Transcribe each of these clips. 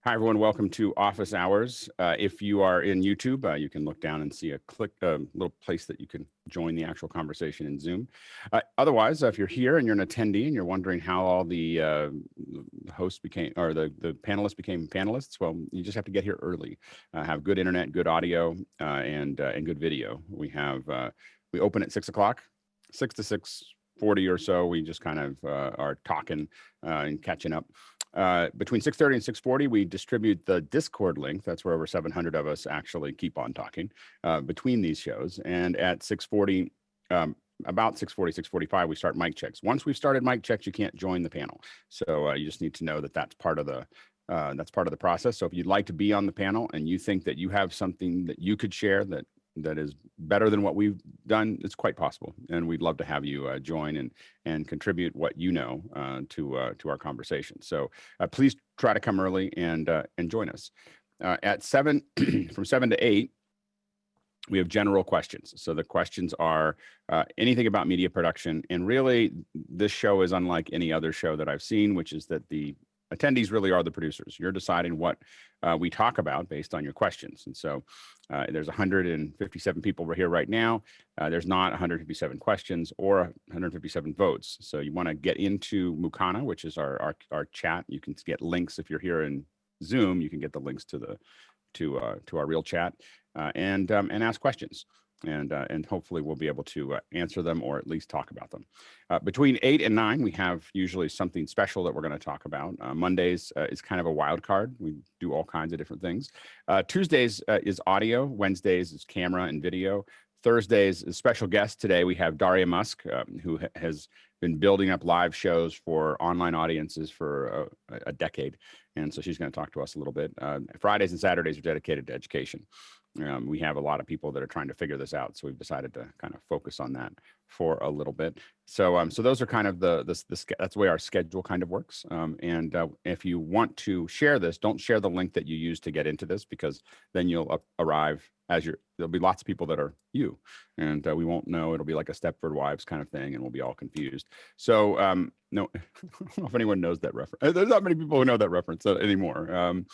Hi, everyone. Welcome to Office Hours. If you are in YouTube, you can look down and see a little place that you can join the actual conversation in Zoom. Otherwise, if you're here and you're an attendee and you're wondering how all the hosts became, or the panelists became panelists, well, you just have to get here early. Have good internet, good audio, and good video. We open at 6 o'clock, 6 to 6:40 or so. We just kind of are talking and catching up. Between 6:30 and 6:40, we distribute the Discord link. That's where over 700 of us actually keep on talking between these shows. And at 6:40, about 6:40, 6:45, we start mic checks. Once we've started mic checks, you can't join the panel. So you just need to know that that's part of the process. So if you'd like to be on the panel and you think that you have something that you could share that is better than what we've done, it's quite possible. And we'd love to have you join and contribute what you know to our conversation. So please try to come early and join us. At 7, from 7 to 8, we have general questions. So the questions are anything about media production. And really, this show is unlike any other show that I've seen, which is that the attendees really are the producers. You're deciding what we talk about based on your questions. And so there's 157 people here right now. There's not 157 questions or 157 votes. So you want to get into Mukana, which is our chat. You can get links if you're here in Zoom. You can get the links to our real chat and ask questions. And hopefully we'll be able to answer them or at least talk about them. Between 8 and 9, we have usually something special that we're going to talk about. Mondays is kind of a wild card. We do all kinds of different things. Tuesdays is audio. Wednesdays is camera and video. Thursdays is special guest. Today we have Daria Musk, who has been building up live shows for online audiences for a decade. And so she's going to talk to us a little bit. Fridays and Saturdays are dedicated to education. We have a lot of people that are trying to figure this out, so we've decided to kind of focus on that for a little bit. So those are kind of that's the way our schedule kind of works. And if you want to share this, don't share the link that you use to get into this, because then you'll arrive as there'll be lots of people that are you, and we won't know. It'll be like a Stepford Wives kind of thing, and we'll be all confused. So no, I don't know if anyone knows that reference. There's not many people who know that reference anymore.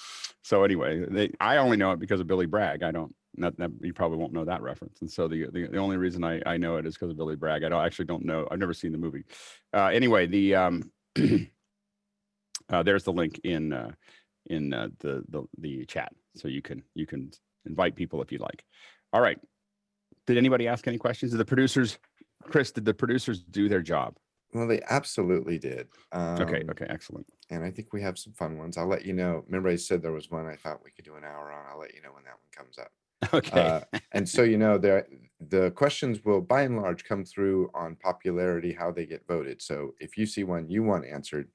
So anyway, I only know it because of Billy Bragg. I don't. You probably won't know that reference. And so the only reason I know it is because of Billy Bragg. I actually don't know. I've never seen the movie. Anyway, there's the link in the chat, so you can invite people if you like. All right. Did anybody ask any questions? Did the producers do their job? Well, they absolutely did. Okay, excellent. And I think we have some fun ones. I'll let you know. Remember, I said there was one I thought we could do an hour on. I'll let you know when that one comes up. Okay. And so, the questions will, by and large, come through on popularity, how they get voted. So if you see one you want answered,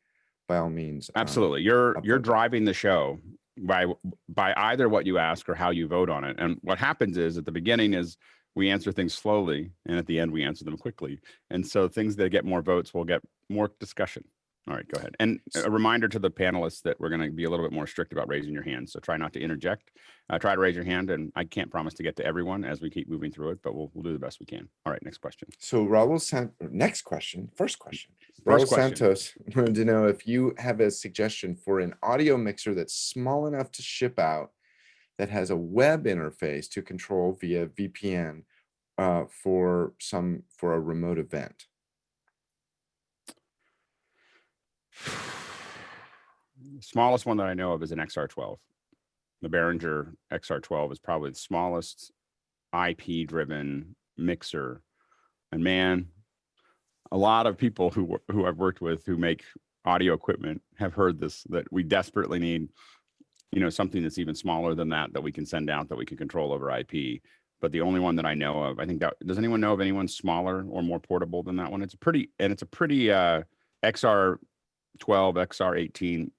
by all means. Absolutely. You're driving the show by either what you ask or how you vote on it. And what happens is at the beginning is we answer things slowly, and at the end we answer them quickly. And so things that get more votes will get more discussion. All right, go ahead. And a reminder to the panelists that we're going to be a little bit more strict about raising your hand. So try not to interject. Try to raise your hand. And I can't promise to get to everyone as we keep moving through it, but we'll do the best we can. All right, next question. So first question. Raul Santos wanted to know if you have a suggestion for an audio mixer that's small enough to ship out, that has a web interface to control via VPN for a remote event. The smallest one that I know of is an XR12. The Behringer XR12 is probably the smallest IP-driven mixer. And man, a lot of people who I've worked with who make audio equipment have heard this, that we desperately need, something that's even smaller than that we can send out, that we can control over IP. But the only one that I know of, I think does anyone know of anyone smaller or more portable than that one? It's a pretty XR12, XR18.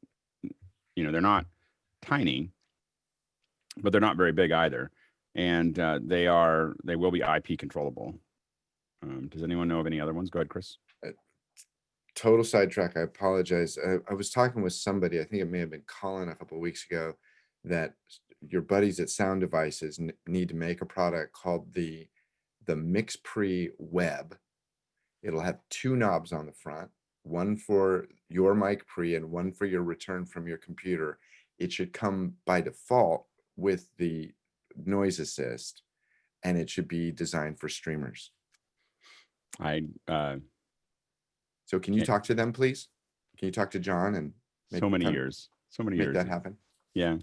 They're not tiny, but they're not very big either. And they will be IP controllable. Does anyone know of any other ones? Go ahead, Chris. Total sidetrack. I apologize. I was talking with somebody, I think it may have been Colin a couple of weeks ago, that your buddies at Sound Devices need to make a product called the MixPre Web. It'll have 2 knobs on the front, one for your mic pre and one for your return from your computer. it should come by default with the noise assist, and it should be designed for streamers. So can you talk to them, please? Can you talk to John and make so many years that happen? Yeah.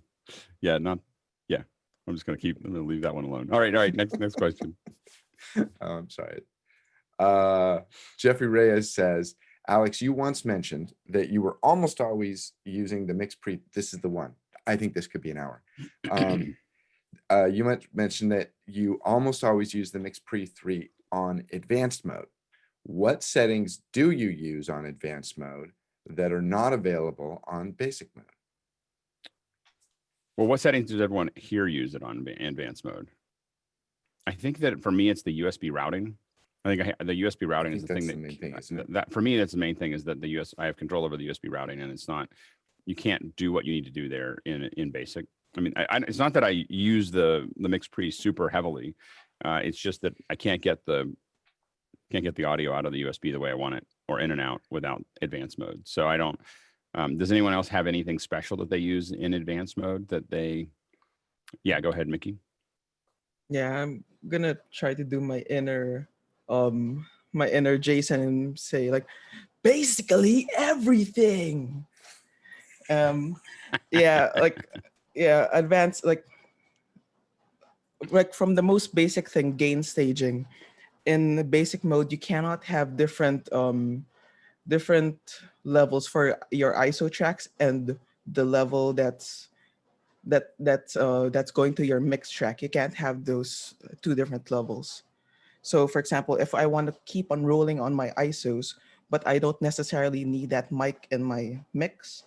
I'm just I'm gonna leave that one alone. All right. Next question. I'm sorry. Jeffrey Reyes says, Alex, you once mentioned that you were almost always using the MixPre. This is the one. I think this could be an hour. You mentioned that you almost always use the MixPre 3 on advanced mode. What settings do you use on advanced mode that are not available on basic mode? Well, what settings does everyone here use it on advanced mode? I think that for me, it's the USB routing. I think the USB routing is the thing that for me, that's the main thing, is that I have control over the USB routing, and it's not, you can't do what you need to do there in basic. I mean, it's not that I use the MixPre super heavily. It's just that I can't get the audio out of the USB the way I want it, or in and out, without advanced mode. So I don't. Does anyone else have anything special that they use in advanced mode that they? Yeah, go ahead, Mickey. Yeah, I'm gonna try to do my inner Jason and say, like, basically everything. Advanced, like from the most basic thing, gain staging. In the basic mode, you cannot have different levels for your ISO tracks and the level that's going to your mix track. You can't have those two different levels. So for example, if I want to keep on rolling on my ISOs, but I don't necessarily need that mic in my mix,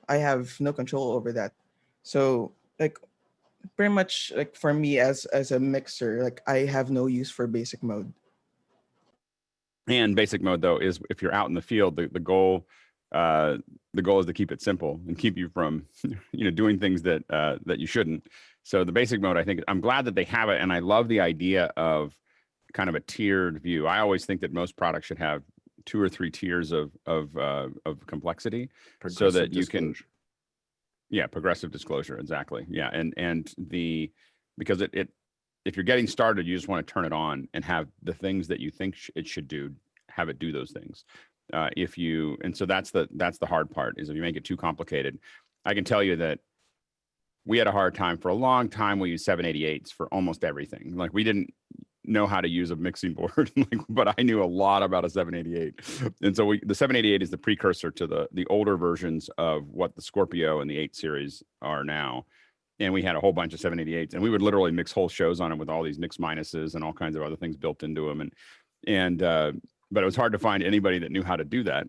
I have no control over that. So like pretty much, like for me as a mixer, like I have no use for basic mode. And basic mode, though, is if you're out in the field, the goal is to keep it simple and keep you from doing things that you shouldn't. So the basic mode, I think, I'm glad that they have it, and I love the idea of kind of a tiered view. I always think that most products should have 2 or 3 tiers of complexity, so that you can. Yeah, progressive disclosure, exactly. Yeah, and because it if you're getting started, you just want to turn it on and have the things that you think it should do, have it do those things. So that's the hard part, is if you make it too complicated. I can tell you that we had a hard time for a long time. We used 788s for almost everything. Like, we didn't know how to use a mixing board, but I knew a lot about a 788. And so the 788 is the precursor to the older versions of what the Scorpio and the 8 series are now. And we had a whole bunch of 788s, and we would literally mix whole shows on it with all these mix minuses and all kinds of other things built into them. But it was hard to find anybody that knew how to do that.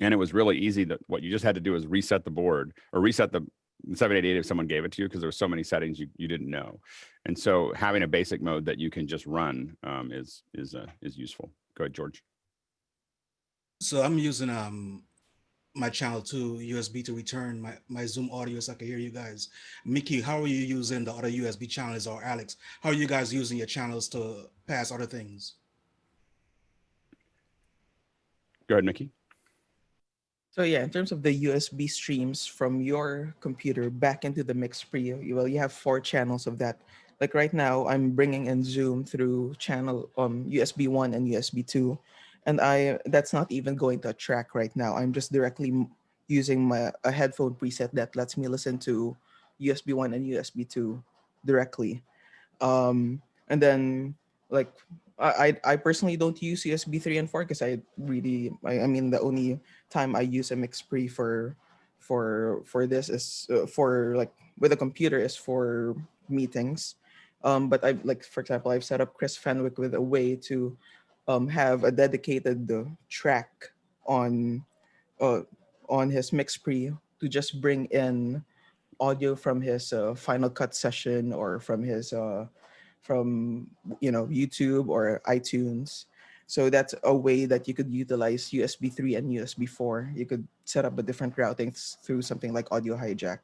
And it was really easy. That what you just had to do is reset the board, or reset the 788 if someone gave it to you, because there were so many settings you didn't know. And so having a basic mode that you can just run is useful. Go ahead, George. So I'm using my channel 2 USB to return my Zoom audio so I can hear you guys. Mickey, how are you using the other USB channels? Or Alex, how are you guys using your channels to pass other things? Go ahead, Mickey. So yeah, in terms of the USB streams from your computer back into the MixPre, you have 4 channels of that. Like right now, I'm bringing in Zoom through channel USB 1 and USB 2. And that's not even going to a track right now. I'm just directly using a headphone preset that lets me listen to USB 1 and USB 2 directly. And then, like, I personally don't use USB 3 and 4 because I mean the only time I use a MixPre for this is for, like, with a computer, is for meetings. But I've, like, for example, I've set up Chris Fenwick with a way to have a dedicated track on his MixPre to just bring in audio from his Final Cut session, or from his from YouTube or iTunes. So that's a way that you could utilize USB 3 and USB 4. You could set up a different routing through something like Audio Hijack.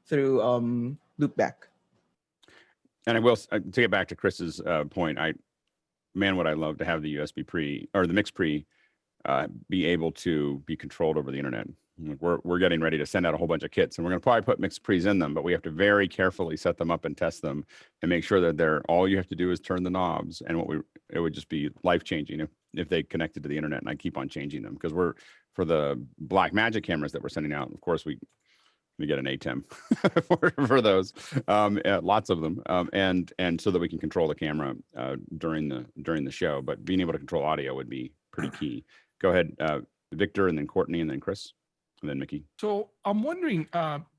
Through Loopback. And I will, to get back to Chris's point, would I love to have the USB pre, or the MixPre be able to be controlled over the internet. We're getting ready to send out a whole bunch of kits, and we're going to probably put MixPres in them, but we have to very carefully set them up and test them and make sure that all you have to do is turn the knobs. And it would just be life changing if they connected to the internet. And I keep on changing them because for the Black Magic cameras that we're sending out, of course we get an ATEM for those, lots of them, and so that we can control the camera during the show. But being able to control audio would be pretty key. Go ahead, Victor, and then Courtney, and then Chris, and then Mickey. So I'm wondering,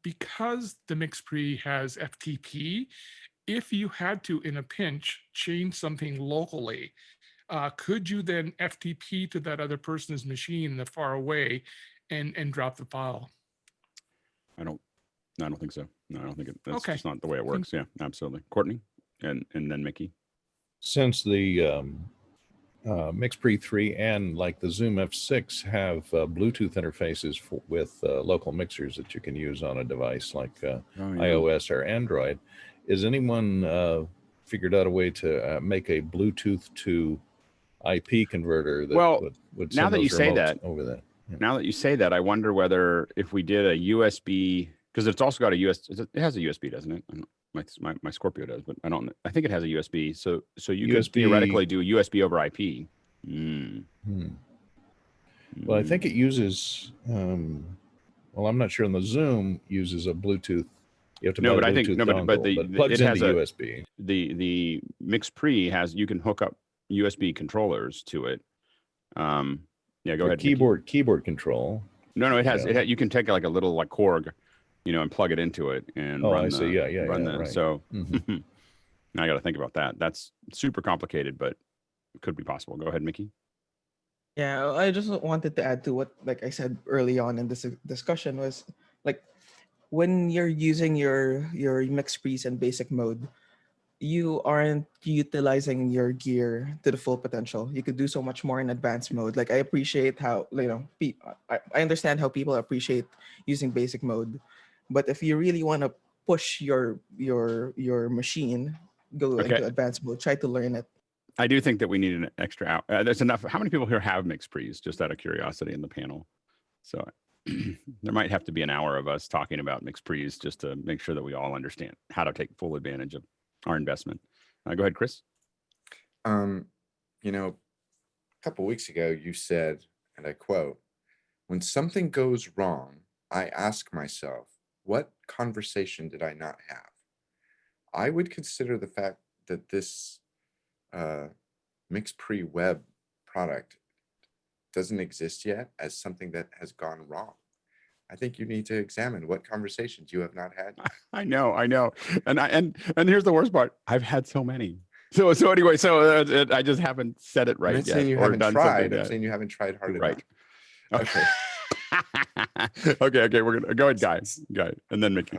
because the MixPre has FTP, if you had to, in a pinch, change something locally, could you then FTP to that other person's machine that far away and drop the file? I don't think so. No, I don't think that's Okay. just not the way it works. Yeah, absolutely. Courtney, and then Mickey. Since the MixPre 3 and like the Zoom F6 have Bluetooth interfaces with local mixers that you can use on a device like iOS or Android, is anyone figured out a way to make a Bluetooth to IP converter that would send now that you those say remotes that, over that? Yeah. Now that you say that, I wonder whether if we did a USB, because it's also got a it has a USB, doesn't it? My Scorpio does, but I think it has a USB. So you could theoretically do USB over IP. Well, I think it uses, well, I'm not sure on the Zoom uses a Bluetooth. You have to buy a Bluetooth dongle, but it plugs into USB. The MixPre you can hook up USB controllers to it. Yeah, go ahead. Keyboard control. No, it has. You can take like a little like Korg, and plug it into it and run. I see. Right. So now I got to think about that. That's super complicated, but it could be possible. Go ahead, Mickey. Yeah, I just wanted to add to what, like I said early on in this discussion, was like when you're using your MixPres in basic mode, you aren't utilizing your gear to the full potential. You could do so much more in advanced mode. Like I appreciate how I understand how people appreciate using basic mode, but if you really want to push your machine, go into advanced mode. Try to learn it. I do think that we need an extra hour. There's enough. How many people here have MixPres? Just out of curiosity in the panel. So there might have to be an hour of us talking about MixPres just to make sure that we all understand how to take full advantage of our investment. Go ahead, Chris. A couple of weeks ago, you said, and I quote, "When something goes wrong, I ask myself, what conversation did I not have?" I would consider the fact that this MixPre web product doesn't exist yet as something that has gone wrong. I think you need to examine what conversations you have not had. I know, and here's the worst part: I've had so many. So anyway, I just haven't said it right I'm not yet. saying you or haven't done tried. something I'm saying you haven't tried hard right. enough. Okay. okay. We're gonna go ahead, guys, and then Mickey.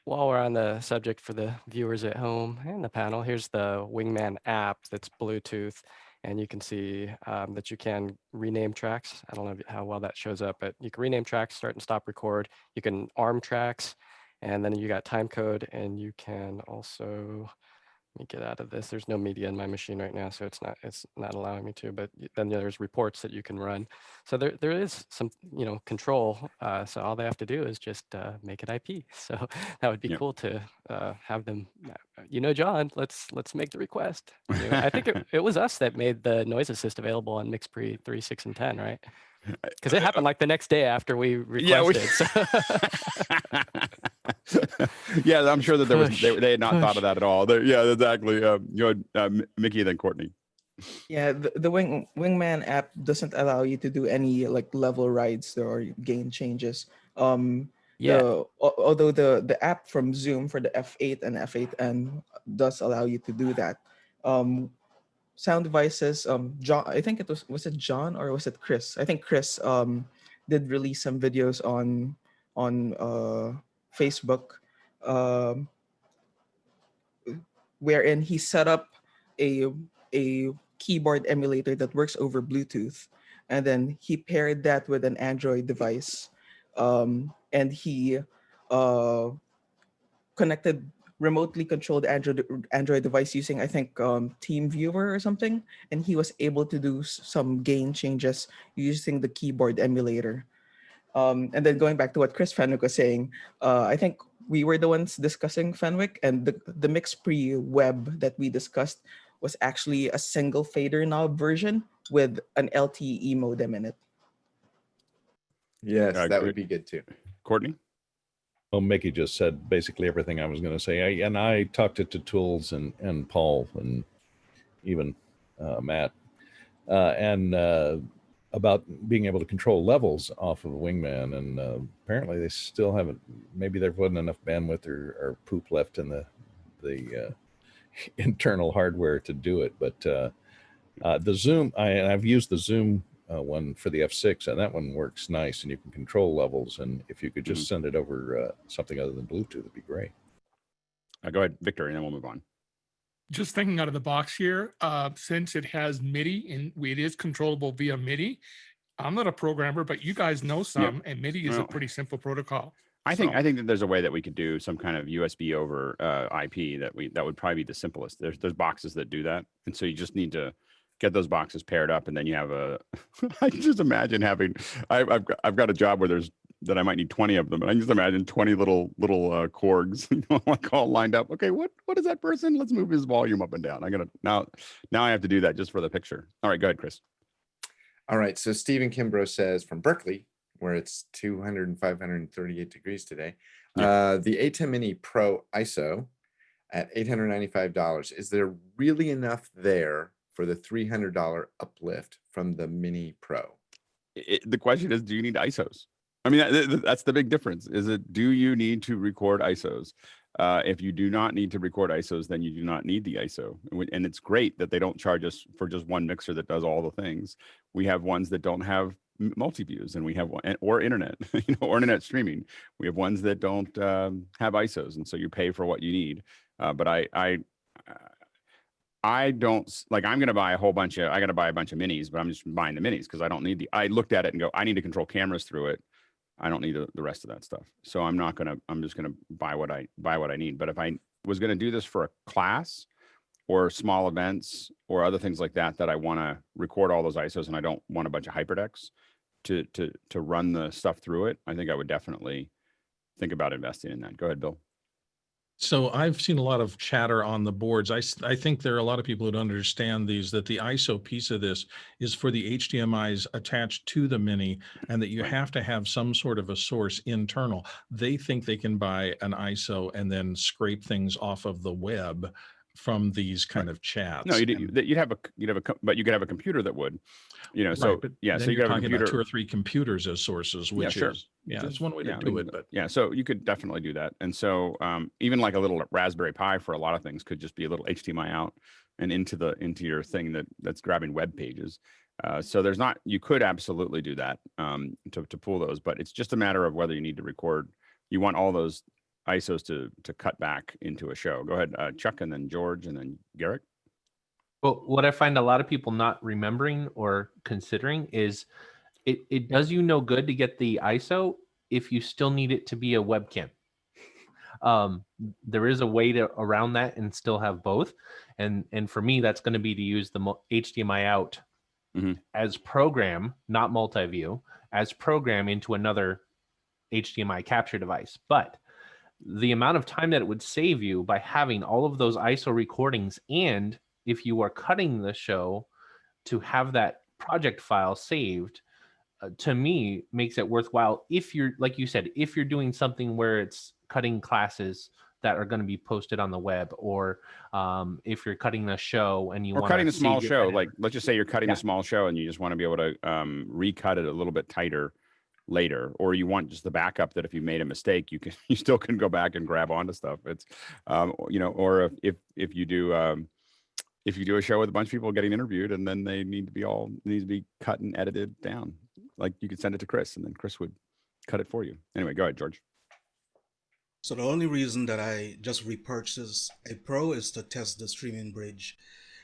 While we're on the subject for the viewers at home and the panel, here's the Wingman app that's Bluetooth, and you can see that you can rename tracks. I don't know how well that shows up, but you can rename tracks, start and stop record. You can arm tracks, and then you got time code, and you can also, let me get out of this. There's no media in my machine right now, so it's not allowing me to, but then there's reports that you can run. So there is some, control. So all they have to do is just make it IP. So that would be cool to have them, John, let's make the request. I think it was us that made the noise assist available on MixPre 3, 6, and 10, right? Because it happened like the next day after we requested. Yeah, I'm sure that they had not thought of that at all. Yeah, exactly. Mickey, then Courtney. Yeah, the Wingman app doesn't allow you to do any like level rides or gain changes. Although the app from Zoom for the F8 and F8N does allow you to do that. Sound devices, John, I think was it John or was it Chris? I think Chris did release some videos on Facebook, wherein he set up a keyboard emulator that works over Bluetooth, and then he paired that with an Android device, and he connected remotely controlled Android device using, I think, TeamViewer or something, and he was able to do some gain changes using the keyboard emulator. And then going back to what Chris Fenwick was saying, I think we were the ones discussing Fenwick, and the MixPre web that we discussed was actually a single fader knob version with an LTE modem in it. Yes, that would be good too. Courtney? Well, Mickey just said basically everything I was going to say. I talked to Tools and Paul and even Matt about being able to control levels off of a Wingman, and apparently they still haven't. Maybe there wasn't enough bandwidth or poop left in the internal hardware to do it. But the Zoom, I've used the Zoom one for the F6, and that one works nice, and you can control levels. And if you could just send it over something other than Bluetooth, it'd be great. Go ahead, Victor, and then we'll move on. Just thinking out of the box here, since it has MIDI and it is controllable via MIDI. I'm not a programmer, but you guys know some, and MIDI is a pretty simple protocol. I think that there's a way that we could do some kind of USB over IP that would probably be the simplest. There's boxes that do that, and so you just need to get those boxes paired up, and then you have a. I can just imagine having. I've got a job where that I might need 20 of them, and I can just imagine 20 little corgs, like all lined up. Okay, what is that person? Let's move his volume up and down. Now I have to do that just for the picture. All right, go ahead, Chris. All right, so Stephen Kimbrough says from Berkeley, where it's 200 and 538 degrees today, the ATEM Mini Pro ISO at $895. Is there really enough there for the $300 uplift from the Mini Pro? The question is, do you need ISOs? I mean, that's the big difference. Do you need to record ISOs? If you do not need to record ISOs, then you do not need the ISO. And it's great that they don't charge us for just one mixer that does all the things. We have ones that don't have multi-views, and we have one, or internet, or internet streaming. We have ones that don't have ISOs, and so you pay for what you need. But I don't like. I'm going to buy a bunch of minis, but I'm just buying the minis because I don't need I looked at it and go, I need to control cameras through it. I don't need the rest of that stuff. So I'm just gonna buy what I need. But if I was gonna do this for a class or small events or other things like that I want to record all those ISOs, and I don't want a bunch of hyperdecks to run the stuff through it, I think I would definitely think about investing in that. Go ahead, Bill. So I've seen a lot of chatter on the boards. I think there are a lot of people who don't understand that the ISO piece of this is for the HDMIs attached to the Mini, and that you have to have some sort of a source internal. They think they can buy an ISO and then scrape things off of the web from these kind of chats. No, but you could have a computer that would, so right, yeah. So you you're have a talking computer, about 2 or 3 computers as sources, which is it's one way to do it. But so you could definitely do that. And so even like a little Raspberry Pi for a lot of things could just be a little HDMI out and into your thing that's grabbing web pages. So you could absolutely do that to pull those, but it's just a matter of whether you need to record. You want all those ISOs to cut back into a show. Go ahead, Chuck, and then George, and then Garrett. Well, what I find a lot of people not remembering or considering is it does you no good to get the ISO if you still need it to be a webcam. There is a way around that and still have both. And for me, that's going to be to use the HDMI out as program, not multi-view, as program into another HDMI capture device. But the amount of time that it would save you by having all of those ISO recordings, and if you are cutting the show to have that project file saved, to me makes it worthwhile. If you're, like you said, if you're doing something where it's cutting classes that are going to be posted on the web, or if you're cutting a show and you want cutting a small show, like let's just say you're cutting a small show and you just want to be able to recut it a little bit tighter later, or you want just the backup that if you made a mistake, you still can go back and grab onto stuff. It's or if you do a show with a bunch of people getting interviewed and then they need to be cut and edited down, like you could send it to Chris and then Chris would cut it for you. Anyway, go ahead, George. So the only reason that I just repurchased a Pro is to test the streaming bridge.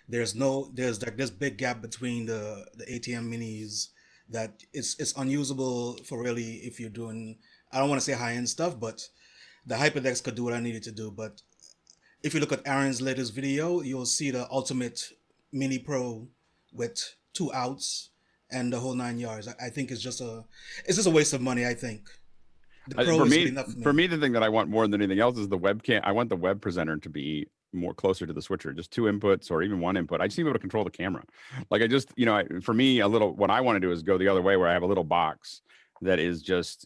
There's like this big gap between the ATEM Minis that it's unusable for really if you're doing, I don't want to say high-end stuff, but the HyperDecks could do what I needed to do. But if you look at Aaron's latest video, you'll see the ultimate Mini Pro with 2 outs and the whole 9 yards. I think it's just a waste of money. I think the Pro is good enough for me, the thing that I want more than anything else is the webcam. I want the web presenter to be more closer to the switcher, just 2 inputs or even 1 input. I just need to be able to control the camera. Like I just, for me, what I want to do is go the other way, where I have a little box that is just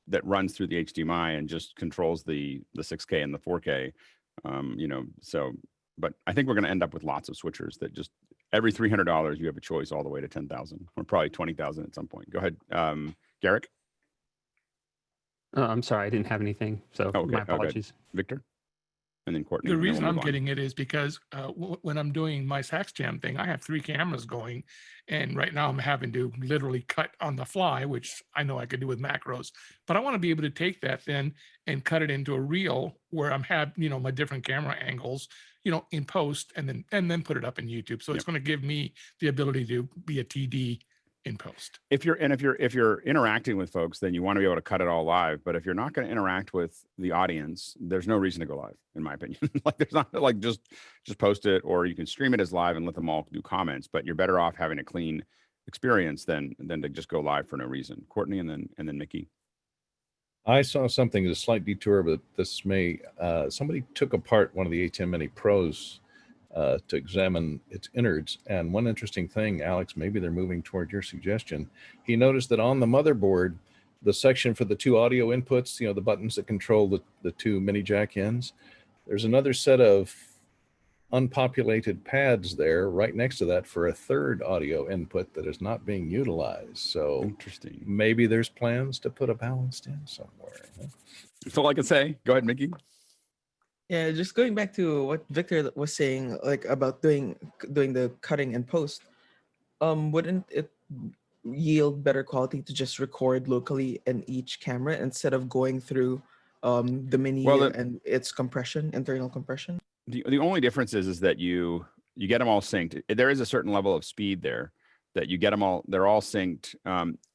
that runs through the HDMI and just controls the 6K and the 4K. But I think we're going to end up with lots of switchers that just every $300 you have a choice all the way to 10,000 or probably 20,000 at some point. Go ahead, Garrick. Oh, I'm sorry, I didn't have anything. So my apologies. Victor, and then Courtney. The reason I'm getting it is because when I'm doing my sax jam thing, I have 3 cameras going, and right now I'm having to literally cut on the fly, which I know I could do with macros. But I want to be able to take that then and cut it into a reel where I'm my different camera angles, in post, and then put it up in YouTube. So it's going to give me the ability to be a TD in post. If you're interacting with folks, then you want to be able to cut it all live. But if you're not going to interact with the audience, there's no reason to go live, in my opinion. Like there's not like just post it, or you can stream it as live and let them all do comments. But you're better off having a clean experience than to just go live for no reason. Courtney, and then Mickey. I saw something, a slight detour, but this may somebody took apart one of the ATEM Mini Pros to examine its innards. And one interesting thing, Alex, maybe they're moving toward your suggestion. He noticed that on the motherboard, the section for the 2 audio inputs, the buttons that control the 2 mini jack ends, there's another set of unpopulated pads there right next to that for a 3rd audio input that is not being utilized. So interesting. Maybe there's plans to put a balanced in somewhere. That's all I can say. Go ahead, Mickey. Yeah, just going back to what Victor was saying, like about doing the cutting and post, wouldn't it yield better quality to just record locally in each camera instead of going through the mini and its compression, internal compression? The only difference is that you get them all synced. There is a certain level of speed there that you get them all. They're all synced.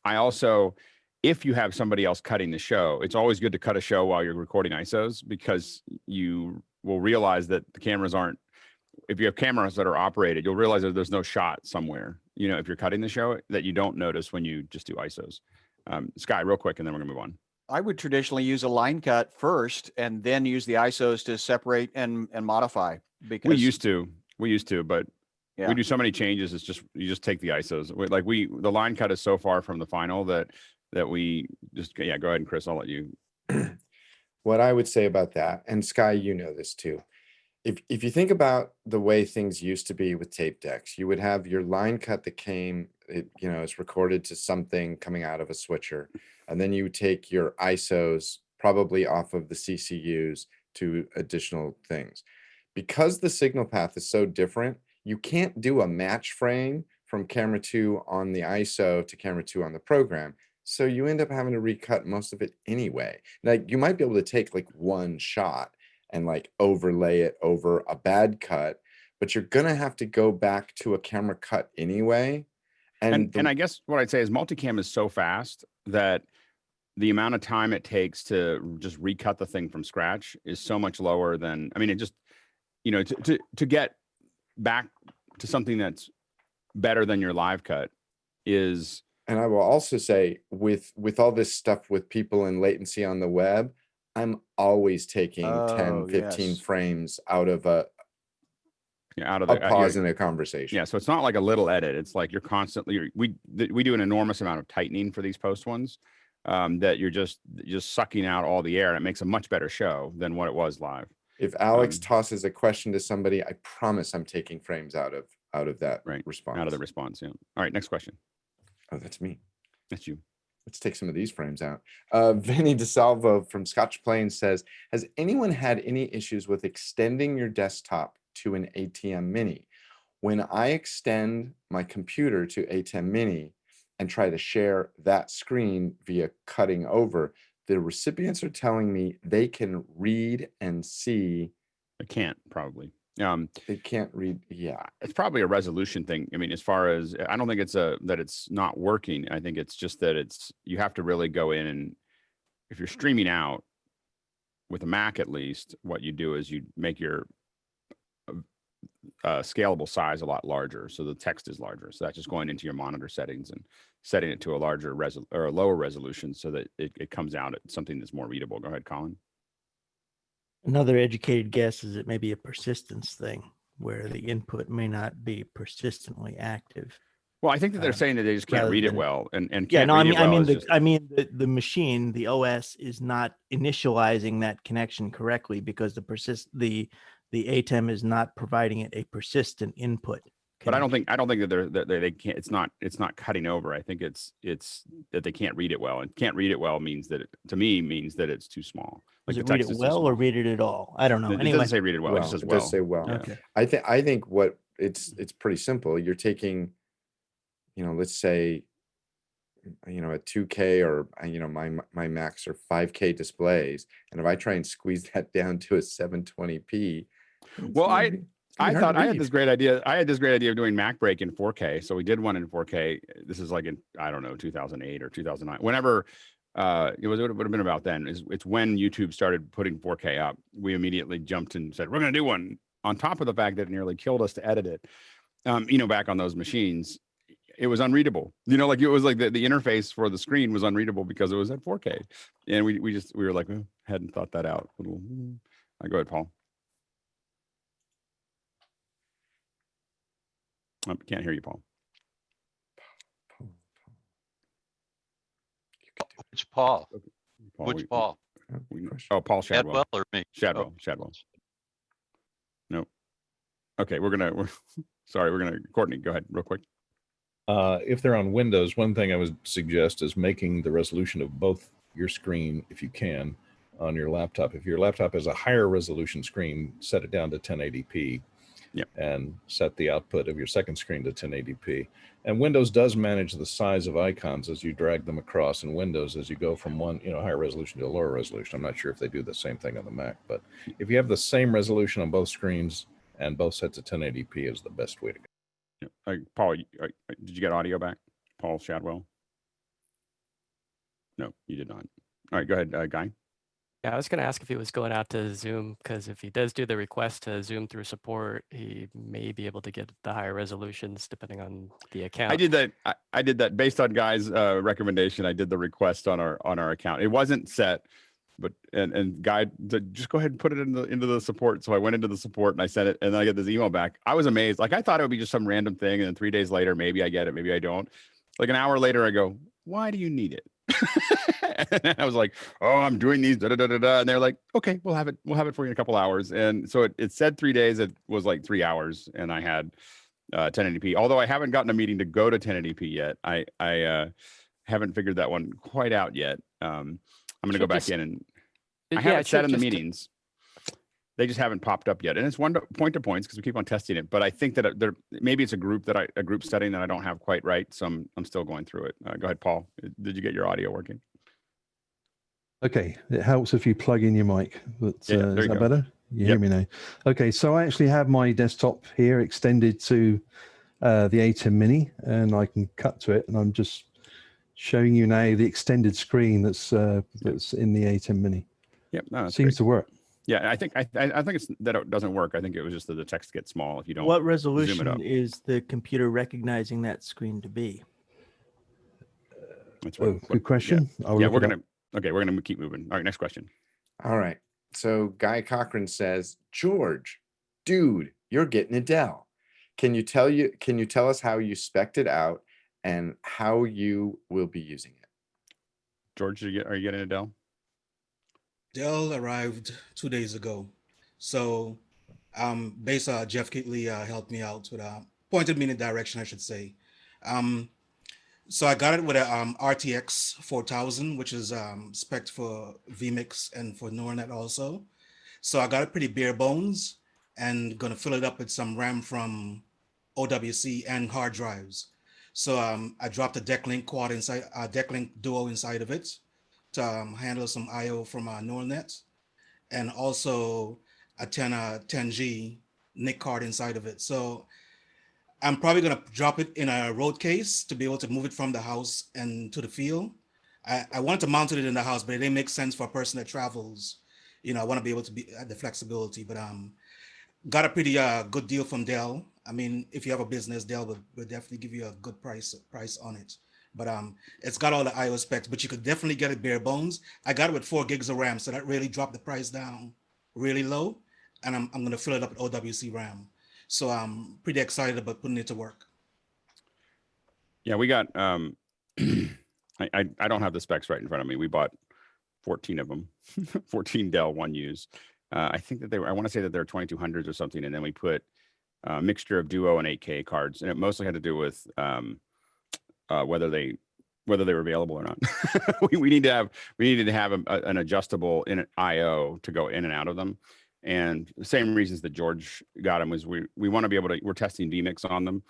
I also, if you have somebody else cutting the show, it's always good to cut a show while you're recording ISOs, because you will realize that the cameras aren't, if you have cameras that are operated, you'll realize that there's no shot somewhere, if you're cutting the show, that you don't notice when you just do ISOs. Sky, real quick, and then we're gonna move on. I would traditionally use a line cut first and then use the ISOs to separate and modify. Because we used to, but we do so many changes. It's just, you just take the ISOs. The line cut is so far from the final that we just, go ahead, and Chris, I'll let you. What I would say about that, and Sky, this too. If you think about the way things used to be with tape decks, you would have your line cut that came, it's recorded to something coming out of a switcher. And then you take your ISOs probably off of the CCUs to additional things. Because the signal path is so different, you can't do a match frame from camera 2 on the ISO to camera 2 on the program. So you end up having to recut most of it anyway. Like you might be able to take like one shot and like overlay it over a bad cut, but you're gonna have to go back to a camera cut anyway. And I guess what I'd say is multicam is so fast that the amount of time it takes to just recut the thing from scratch is so much lower than, it just, to get back to something that's better than your live cut is. And I will also say with all this stuff with people and latency on the web, I'm always taking 10, 15 frames out of a pause in a conversation. Yeah, so it's not like a little edit. It's like you're constantly, we do an enormous amount of tightening for these post ones, that you're just sucking out all the air, and it makes a much better show than what it was live. If Alex tosses a question to somebody, I promise I'm taking frames out of that response. Out of the response, yeah. All right, next question. Oh, that's me. That's you. Let's take some of these frames out. Vinny DeSalvo from Scotch Plains says, has anyone had any issues with extending your desktop to an ATEM Mini? When I extend my computer to ATEM Mini and try to share that screen via cutting over, the recipients are telling me they can read and see. They can't, probably. They can't read. Yeah, it's probably a resolution thing. As far as, I don't think it's that it's not working. I think it's just that you have to really go in, and if you're streaming out with a Mac, at least what you do is you make your scalable size a lot larger. So the text is larger. So that's just going into your monitor settings and setting it to a larger or a lower resolution so that it comes out at something that's more readable. Go ahead, Colin. Another educated guess is it may be a persistence thing where the input may not be persistently active. Well, I think that they're saying that they just can't read it well and can't read it well. I mean the machine, the OS is not initializing that connection correctly because the ATEM is not providing it a persistent input. But I don't think that they can't. It's not cutting over. I think it's that they can't read it well, and can't read it well means that to me means that it's too small. Like does it read it well or read it at all? I don't know. It doesn't say read it well. It says well. It does say well. Okay. I think what it's pretty simple. You're taking, let's say, a 2K or my Macs are 5K displays, and if I try and squeeze that down to a 720p, well, I thought I had this great idea. I had this great idea of doing Mac Break in 4K. So we did one in 4K. This is like in, I don't know, 2008 or 2009, whenever it would have been about then. It's when YouTube started putting 4K up. We immediately jumped and said, we're going to do one, on top of the fact that it nearly killed us to edit it. Back on those machines, it was unreadable. Like it was like the interface for the screen was unreadable because it was at 4K. And we were like, hadn't thought that out. Go ahead, Paul. I can't hear you, Paul. Which Paul? Okay. Which Paul? Paul Shadwell. Shadwell or me? Shadwell. No. Okay, Courtney, go ahead real quick. If they're on Windows, one thing I would suggest is making the resolution of both your screen, if you can, on your laptop. If your laptop has a higher resolution screen, set it down to 1080p. Yep. And set the output of your second screen to 1080p. And Windows does manage the size of icons as you drag them across in Windows as you go from one higher resolution to a lower resolution. I'm not sure if they do the same thing on the Mac, but if you have the same resolution on both screens and both sets of 1080p is the best way to go. Yeah. Paul, did you get audio back? Paul Shadwell? No, you did not. All right, go ahead, Guy. Yeah, I was going to ask if he was going out to Zoom, because if he does do the request to Zoom through support, he may be able to get the higher resolutions depending on the account. I did that based on Guy's recommendation. I did the request on our account. It wasn't set, but and Guy just go ahead and put it into the support. So I went into the support and I sent it, and then I get this email back. I was amazed. Like I thought it would be just some random thing, and then 3 days later, maybe I get it, maybe I don't. Like an hour later, I go, "Why do you need it?" And I was like, "Oh, I'm doing these, and they're like, "Okay, we'll have it for you in a couple hours." And so it said 3 days. It was like 3 hours, and I had 1080p. Although I haven't gotten a meeting to go to 1080p yet. I haven't figured that one quite out yet. I'm going to go back in and I have it set in the meetings. They just haven't popped up yet, and it's one point to points because we keep on testing it. But I think that maybe it's a group setting that I don't have quite right, so I'm still going through it. Go ahead, Paul. Did you get your audio working? Okay, it helps if you plug in your mic. But is that better? You hear me now? Okay, so I actually have my desktop here extended to the ATEM Mini, and I can cut to it, and I'm just showing you now the extended screen that's in the ATEM Mini. Yep, no, seems to work. Yeah, I think it's that it doesn't work. I think it was just that the text gets small if you don't. What resolution is the computer recognizing that screen to be? That's right. Good question. Yeah, we're gonna keep moving. All right, next question. All right. So Guy Cochran says, George, dude, you're getting a Dell. Can you tell us how you spec'd it out and how you will be using it? George, are you getting a Dell? Dell arrived 2 days ago. So Jeff Kitley helped me out with pointed me in a direction, I should say. So I got it with a RTX 4000, which is spec'd for vMix and for NorNet also. So I got it pretty bare bones and gonna fill it up with some RAM from OWC and hard drives. So I dropped a DeckLink quad inside, DeckLink Duo inside of it to handle some IO from NorNet, and also a 10G NIC card inside of it. So I'm probably gonna drop it in a road case to be able to move it from the house and to the field. I wanted to mount it in the house, but it didn't make sense for a person that travels. I want to be able to be at the flexibility, but Got a pretty good deal from Dell. I mean, if you have a business, Dell would definitely give you a good price on it. But it's got all the IO specs, but you could definitely get it bare bones. I got it with 4 gigs of RAM, so that really dropped the price down really low. And I'm going to fill it up with OWC RAM. So I'm pretty excited about putting it to work. Yeah, we got, I don't have the specs right in front of me. We bought 14 of them, 14 Dell 1Us. I think that I want to say that they're 2200s or something. And then we put a mixture of Duo and 8K cards. And it mostly had to do with whether they were available or not. we needed to have an adjustable IO to go in and out of them. And the same reasons that George got them was we want to be able to, we're testing vMix on them,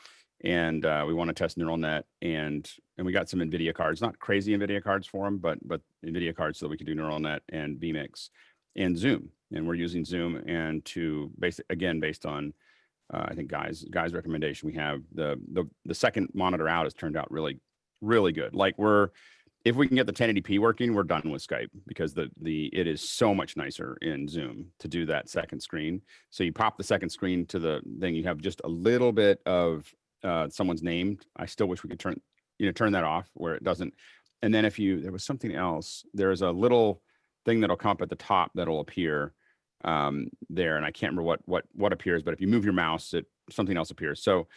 and we want to test neural net, and we got some NVIDIA cards, not crazy NVIDIA cards for them, but NVIDIA cards so that we could do neural net and vMix and Zoom. And we're using Zoom, and to based on I think Guy's recommendation, we have the second monitor out has turned out really, really good. Like if we can get the 1080p working, we're done with Skype, because it is so much nicer in Zoom to do that second screen. So you pop the second screen to the thing, you have just a little bit of someone's name. I still wish we could turn that off where it doesn't. And then there was something else, there's a little thing that'll come up at the top that'll appear there, and I can't remember what appears, but if you move your mouse, something else appears. So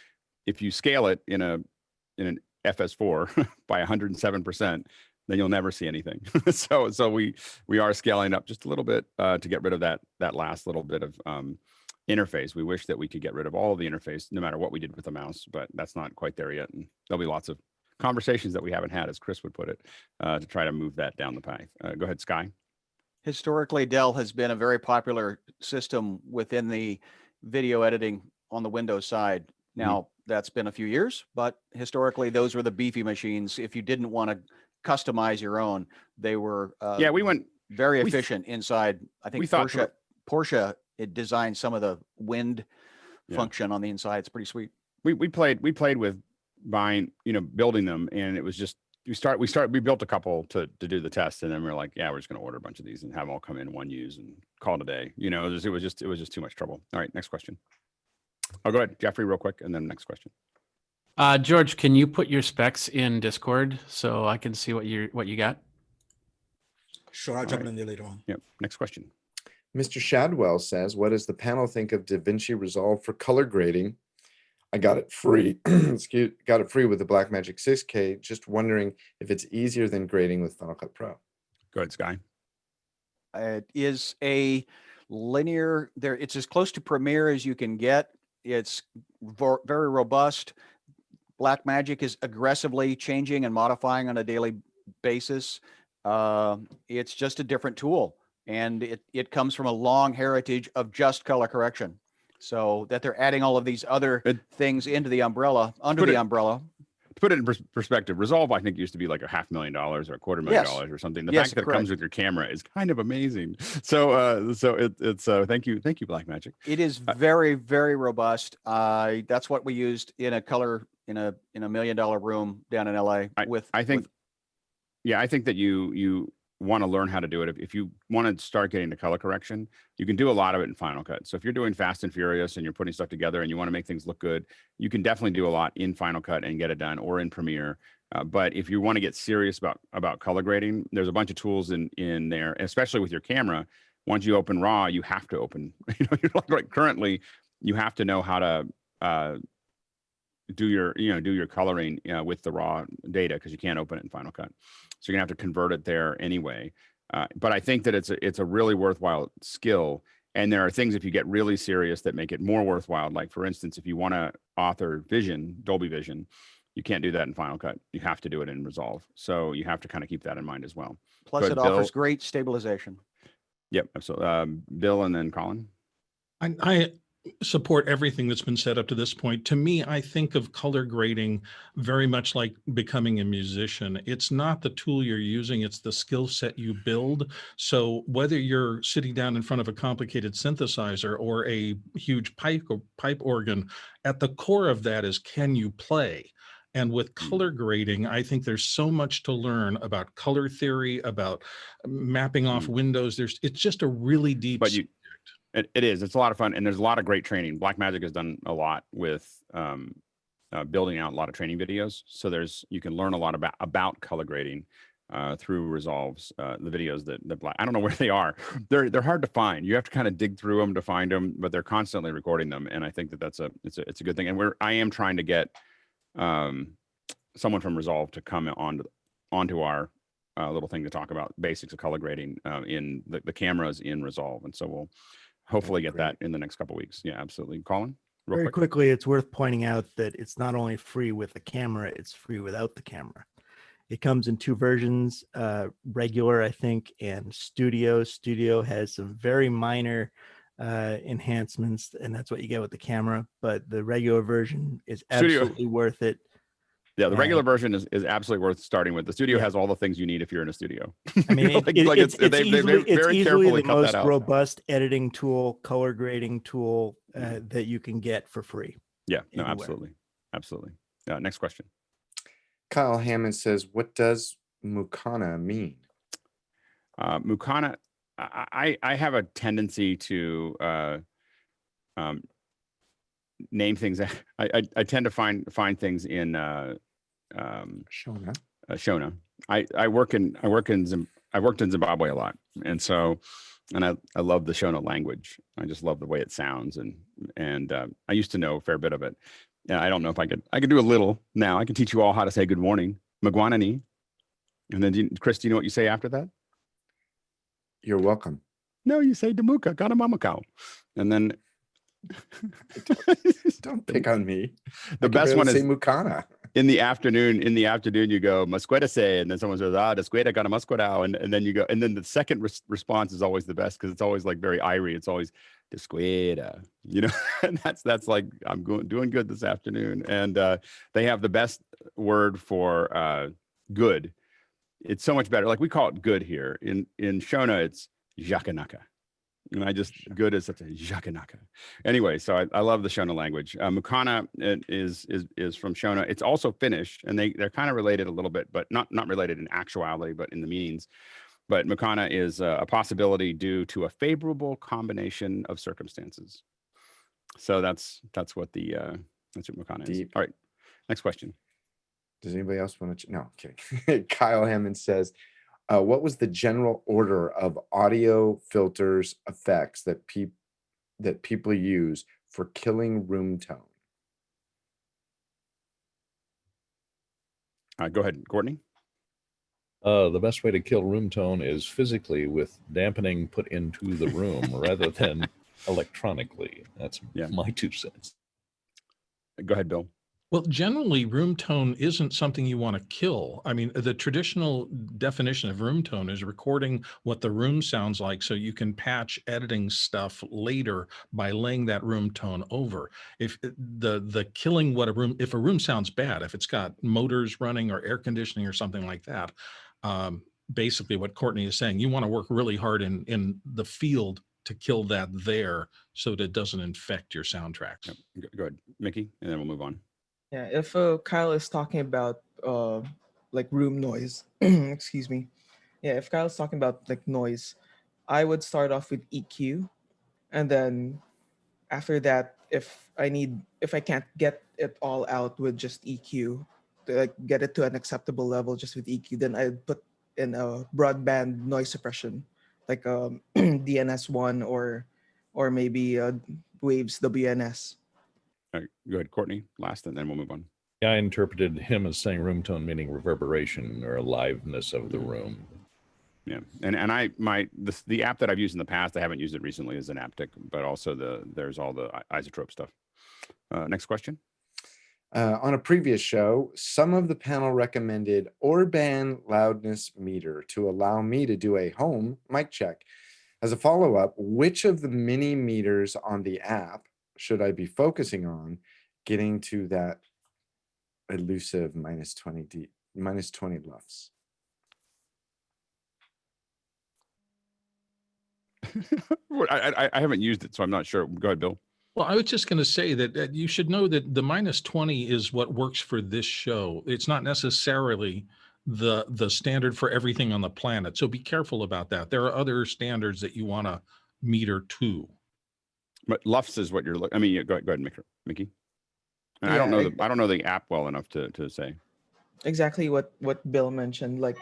if you scale it in an FS4 by 107%, then you'll never see anything. so we are scaling up just a little bit to get rid of that last little bit of interface. We wish that we could get rid of all of the interface, no matter what we did with the mouse, but that's not quite there yet. And there'll be lots of conversations that we haven't had, as Chris would put it, to try to move that down the path. Go ahead, Sky. Historically, Dell has been a very popular system within the video editing on the Windows side. Now, that's been a few years, but historically, those were the beefy machines. If you didn't want to customize your own, they were very efficient inside. I think Porsche it designed some of the wind function on the inside. It's pretty sweet. We played with buying, building them, and it was just we built a couple to do the test, and then we were like, yeah, we're just going to order a bunch of these and have them all come in 1Us and call it a day. It was just too much trouble. All right, next question. Oh, go ahead, Jeffrey, real quick, and then next question. George, can you put your specs in Discord so I can see what you got? Sure, I'll jump in there later on. Yep. Next question. Mr. Shadwell says, what does the panel think of Divinci Resolve for color grading? I got it free. Got it free with the Blackmagic 6K. Just wondering if it's easier than grading with Final Cut Pro. Go ahead, Sky. It is a linear. It's as close to Premiere as you can get. It's very robust. Blackmagic is aggressively changing and modifying on a daily basis. It's just a different tool, and it comes from a long heritage of just color correction. So that they're adding all of these other things into the umbrella, under the umbrella. To put it in perspective, Resolve, I think, used to be like $500,000 or $250,000 or something. The fact that it comes with your camera is kind of amazing. So it's thank you, Blackmagic. It is very, very robust. That's what we used in a color in a $1 million room down in LA. I think that you want to learn how to do it. If you want to start getting to color correction, you can do a lot of it in Final Cut. So if you're doing Fast and Furious and you're putting stuff together and you want to make things look good, you can definitely do a lot in Final Cut and get it done, or in Premiere. But if you want to get serious about color grading, there's a bunch of tools in there, especially with your camera. Once you open RAW, you have to open, like currently, you have to know how to do your coloring with the raw data, because you can't open it in Final Cut. So you're gonna have to convert it there anyway. But I think that it's a really worthwhile skill. And there are things, if you get really serious, that make it more worthwhile. Like, for instance, if you want to author Dolby Vision, you can't do that in Final Cut. You have to do it in Resolve. So you have to kind of keep that in mind as well. Plus, it offers great stabilization. Yep. So Bill, and then Colin. I support everything that's been said up to this point. To me, I think of color grading very much like becoming a musician. It's not the tool you're using, it's the skill set you build. So whether you're sitting down in front of a complicated synthesizer or a huge pipe organ, at the core of that is, can you play? And with color grading, I think there's so much to learn about color theory, about mapping off windows. It's just a really deep subject. It is. It's a lot of fun, and there's a lot of great training. Blackmagic has done a lot with building out a lot of training videos. So you can learn a lot about color grading through Resolve's the videos that I don't know where they are. They're hard to find. You have to kind of dig through them to find them, but they're constantly recording them, and I think that it's a good thing. And I am trying to get someone from Resolve to come onto our little thing to talk about basics of color grading in the cameras in Resolve, and so we'll hopefully get that in the next couple of weeks. Yeah, absolutely. Colin, very quickly, it's worth pointing out that it's not only free with the camera, it's free without the camera. It comes in 2 versions, regular, I think, and studio. Studio has some very minor enhancements, and that's what you get with the camera, but the regular version is absolutely worth it. Yeah, the regular version is absolutely worth starting with. The studio has all the things you need if you're in a studio. I mean, it's easily the most robust editing tool, color grading tool that you can get for free. Yeah, no, absolutely. Next question. Kyle Hammond says, what does Mukana mean? Mukana, I have a tendency to name things. I tend to find things in Shona. Shona. I worked in Zimbabwe a lot, and I love the Shona language. I just love the way it sounds, and I used to know a fair bit of it. Yeah, I don't know if I could do a little now. I can teach you all how to say good morning, Magwanani, and then Chris, do you know what you say after that? You're welcome. No, you say Demuka, Kanamamako, and then. Don't pick on me. The best one is Mukana. In the afternoon, you go Masqueda say, and then someone says, Desqueda got a Masqueda, and then you go, and then the second response is always the best because it's always like very irie. It's always Desqueda, and that's like I'm doing good this afternoon, and they have the best word for good. It's so much better. Like we call it good here in Shona, it's Jakanaka. And good is such a Jakanaka. Anyway, so I love the Shona language. Mukana is from Shona. It's also Finnish, and they're kind of related a little bit, but not related in actuality, but in the meanings. But Mukana is a possibility due to a favorable combination of circumstances. So that's what Mukana is. All right, next question. Does anybody else want to? No, okay. Kyle Hammond says, what was the general order of audio filters effects that people use for killing room tone? Go ahead, Courtney. The best way to kill room tone is physically with dampening put into the room rather than electronically. That's my 2 cents. Go ahead, Bill. Well, generally, room tone isn't something you want to kill. I mean, the traditional definition of room tone is recording what the room sounds like so you can patch editing stuff later by laying that room tone over. If the killing if a room sounds bad, if it's got motors running or air conditioning or something like that, basically what Courtney is saying, you want to work really hard in the field to kill that there so that it doesn't infect your soundtracks. Yep. Go ahead, Mickey, and then we'll move on. Yeah, if Kyle is talking about like room noise, excuse me. Yeah, if Kyle's talking about like noise, I would start off with EQ, and then after that, if I can't get it all out with just EQ, to like get it to an acceptable level just with EQ, then I'd put in a broadband noise suppression, like DNS1 or maybe Waves WNS. All right, go ahead, Courtney, last, and then we'll move on. Yeah, I interpreted him as saying room tone meaning reverberation or aliveness of the room. Yeah, and the app that I've used in the past, I haven't used it recently, is Synaptic, but also there's all the isotope stuff. Next question. On a previous show, some of the panel recommended Orban Loudness Meter to allow me to do a home mic check. As a follow-up, which of the mini meters on the app should I be focusing on getting to that elusive minus 20 lufs? I haven't used it, so I'm not sure. Go ahead, Bill. Well, I was just going to say that you should know that the minus 20 is what works for this show. It's not necessarily the standard for everything on the planet. So be careful about that. There are other standards that you want to meter to. But LUFS is what you're looking. I mean, go ahead, Mickey. And Yeah, I don't know the app well enough to say. Exactly what Bill mentioned. Like,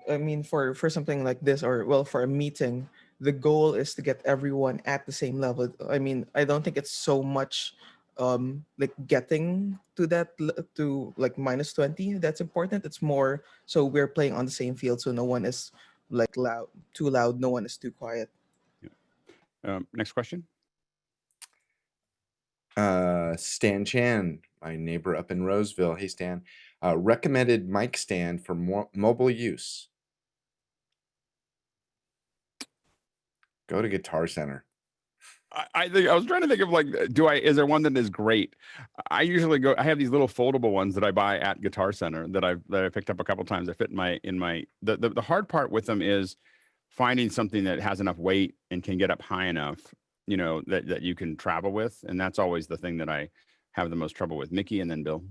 I mean, for something like this, or well, for a meeting, the goal is to get everyone at the same level. I mean, I don't think it's so much like getting to to like -20 that's important. It's more so we're playing on the same field, so no one is like too loud, no one is too quiet. Next question. Stan Chan, my neighbor up in Roseville. Hey, Stan. Recommended mic stand for mobile use. Go to Guitar Center. I think I was trying to think of like, is there one that is great? I usually I have these little foldable ones that I buy at Guitar Center that I picked up a couple times. They fit in my the hard part with them is finding something that has enough weight and can get up high enough, that you can travel with. And that's always the thing that I have the most trouble with. Mickey and then Bill.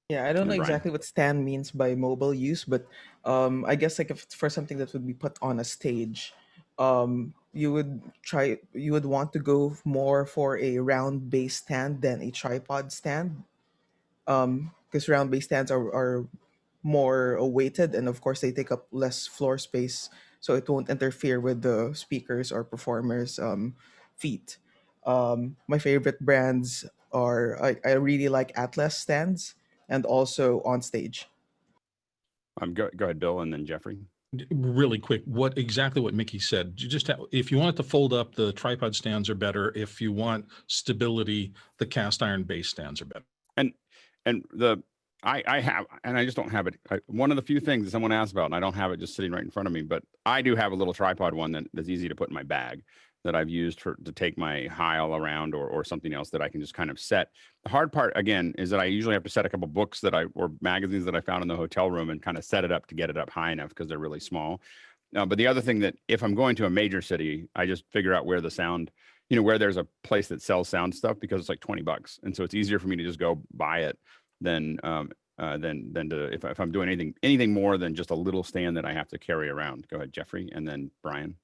Yeah, I don't know Brian. exactly what stand means by mobile use, but I guess like if it's for something that would be put on a stage, you would want to go more for a round base stand than a tripod stand, because round base stands are more weighted, and of course they take up less floor space, so it won't interfere with the speakers or performers' feet. My favorite brands are I really like Atlas stands and also on stage. Go ahead, Bill, and then Jeffrey. Really quick, exactly what Mickey said. You just if you want it to fold up, the tripod stands are better. If you want stability, the cast iron base stands are better. I have, and I just don't have it. One of the few things that someone asked about, and I don't have it just sitting right in front of me, but I do have a little tripod one that's easy to put in my bag that I've used to take my Heil around or something else that I can just kind of set. The hard part, again, is that I usually have to set a couple books or magazines that I found in the hotel room and kind of set it up to get it up high enough because they're really small. But the other thing that if I'm going to a major city, I just figure out where the sound, where there's a place that sells sound stuff because it's like $20. And so it's easier for me to just go buy it than if I'm doing anything more than just a little stand that I have to carry around. Go ahead, Jeffrey, and then Brian.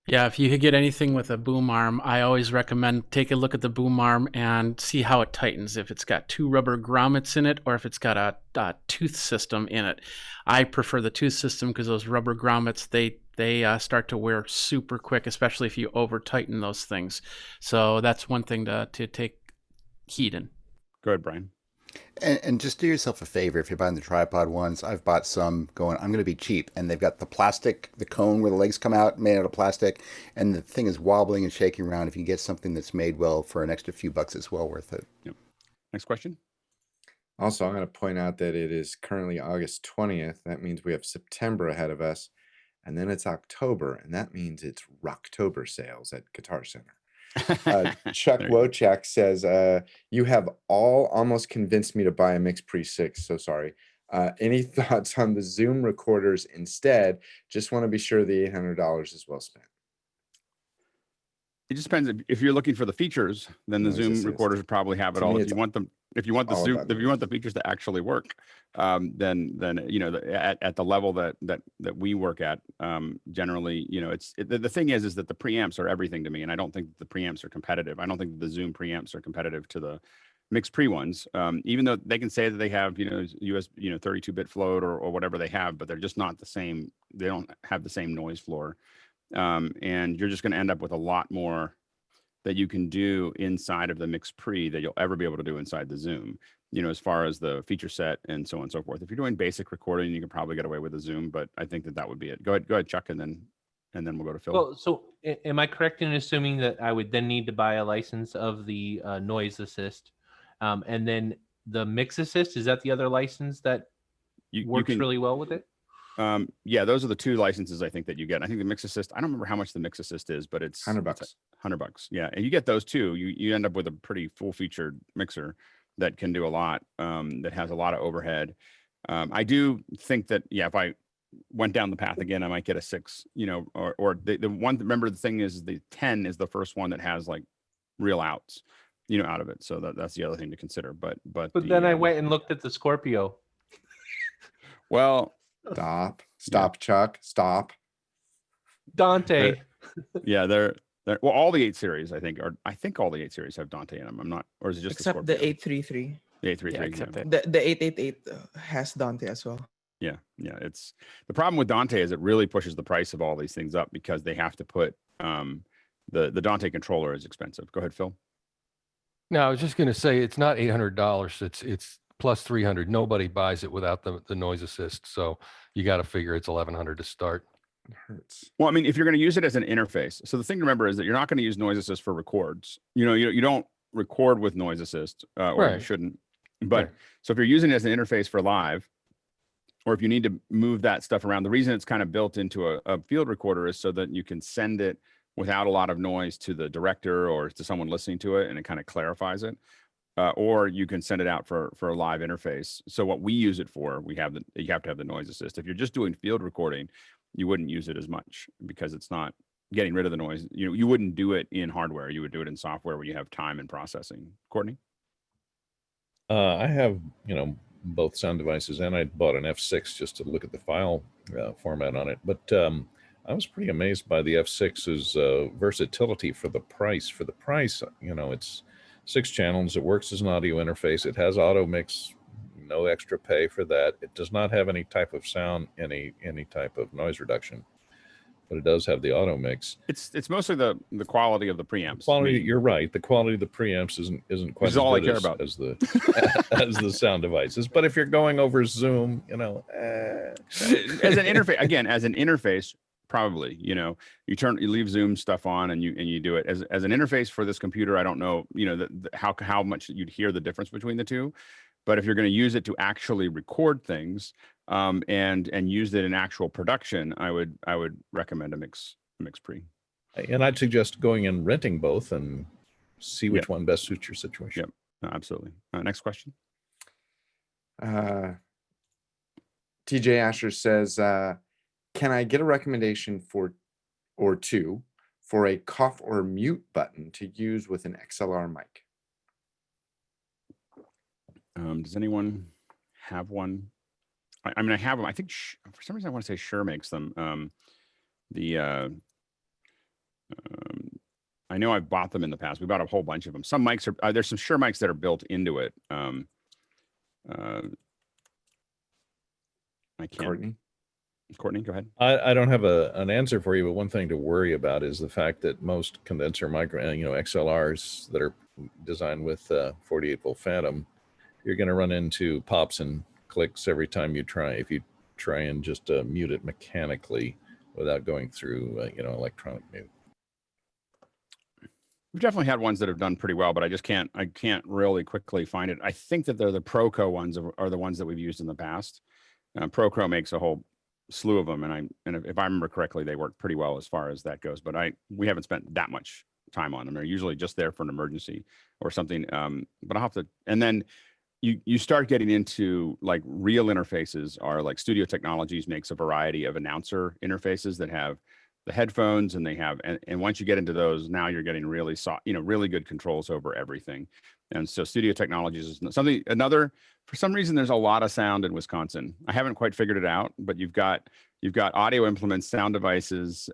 Yeah, if you could get anything with a boom arm, I always recommend take a look at the boom arm and see how it tightens. If it's got 2 rubber grommets in it or if it's got a tooth system in it. I prefer the tooth system because those rubber grommets, they start to wear super quick, especially if you over tighten those things. So that's one thing to take heed in. Go ahead, Brian. And just do yourself a favor if you're buying the tripod ones. I've bought some going, I'm going to be cheap. And they've got the plastic, the cone where the legs come out, made out of plastic. And the thing is wobbling and shaking around. If you get something that's made well for an extra few bucks, it's well worth it. Yep. Next question. Also, I'm going to point out that it is currently August 20th. That means we have September ahead of us. And then it's October. And that means it's Rocktober sales at Guitar Center. Chuck Wojciak says, you have almost convinced me to buy a MixPre 6. So sorry. Any thoughts on the Zoom recorders instead? Just want to be sure the $800 is well spent. It just depends. If you're looking for the features, then the Zoom recorders probably have it all. If you want them, if you want the features to actually work, then at the level that we work at, generally, the thing is that the preamps are everything to me, and I don't think the preamps are competitive. I don't think the Zoom preamps are competitive to the MixPre ones, even though they can say that they have US 32-bit float or whatever they have, but they're just not the same. They don't have the same noise floor. And you're just going to end up with a lot more that you can do inside of the MixPre that you'll ever be able to do inside the Zoom, as far as the feature set and so on and so forth. If you're doing basic recording, you can probably get away with the Zoom, but I think that would be it. Go ahead, Chuck, and then we'll go to Phil. Well, so am I correct in assuming that I would then need to buy a license of the noise assist, and then the mix assist? Is that the other license that works really well with it? Yeah, those are the 2 licenses I think that you get. I think the Mix Assist, I don't remember how much the Mix Assist is, but it's $100. $100. Yeah, and you get those 2. You end up with a pretty full-featured mixer that can do a lot. That has a lot of overhead. I do think that if I went down the path again, I might get a 6. Or the one. Remember, the thing is, the 10 is the first one that has like real outs, out of it. So that's the other thing to consider. But then I went and looked at the Scorpio. Well. Stop, Chuck. Stop. Dante. Yeah, Well, all the 8 series, I think all the 8 series have Dante in them. I'm not, or is it just except the 833? The 833. Yeah, except that. The 888 has Dante as well. Yeah. It's the problem with Dante is it really pushes the price of all these things up because they have to put the Dante controller is expensive. Go ahead, Phil. No, I was just going to say it's not $800. It's plus 300. Nobody buys it without the noise assist. So you got to figure it's 1,100 to start. It hurts. Well, I mean, if you're going to use it as an interface, so the thing to remember is that you're not going to use noise assist for records. You don't record with noise assist, or you shouldn't. But so if you're using it as an interface for live, or if you need to move that stuff around, the reason it's kind of built into a field recorder is so that you can send it without a lot of noise to the director or to someone listening to it, and it kind of clarifies it. Or you can send it out for a live interface. So what we use it for, you have to have the noise assist. If you're just doing field recording, you wouldn't use it as much because it's not getting rid of the noise. You wouldn't do it in hardware. You would do it in software where you have time and processing. Courtney? I have, both sound devices, and I bought an F6 just to look at the file format on it. But I was pretty amazed by the F6's versatility for the price. For the price, it's 6 channels. It works as an audio interface. It has auto mix, no extra pay for that. It does not have any type of sound, any type of noise reduction, but it does have the auto mix. It's mostly the quality of the preamps. You're right. The quality of the preamps isn't quite as all I good care about as the as the sound devices. But if you're going over Zoom, as an interface, probably, you leave Zoom stuff on and you do it as an interface for this computer. I don't know, how much you'd hear the difference between the two, but if you're going to use it to actually record things, and use it in actual production, I would recommend a MixPre. And I'd suggest going and renting both and see which one best suits your situation. Yep, no, absolutely. Next question. TJ Asher says, can I get a recommendation for a cough or mute button to use with an XLR mic? Does anyone have one? I mean, I have them. I think for some reason I want to say Shure makes them. I know I've bought them in the past. We bought a whole bunch of them. Some mics are there's some Shure mics that are built into it. I can't. Courtney, go ahead. I don't have an answer for you, but one thing to worry about is the fact that most condenser XLRs that are designed with 48-volt phantom, you're going to run into pops and clicks every time you try. If you try and just mute it mechanically without going through electronic mute. We've definitely had ones that have done pretty well, but I can't really quickly find it. I think that they're the Proco ones are the ones that we've used in the past. Proco makes a whole slew of them, and if I remember correctly, they work pretty well as far as that goes. But we haven't spent that much time on them. They're usually just there for an emergency or something. But I'll have to. And then you start getting into like real interfaces. Are like Studio Technologies makes a variety of announcer interfaces that have the headphones, and they have and once you get into those, now you're getting really really good controls over everything. And so Studio Technologies is for some reason, there's a lot of sound in Wisconsin. I haven't quite figured it out, but you've got audio implements, sound devices,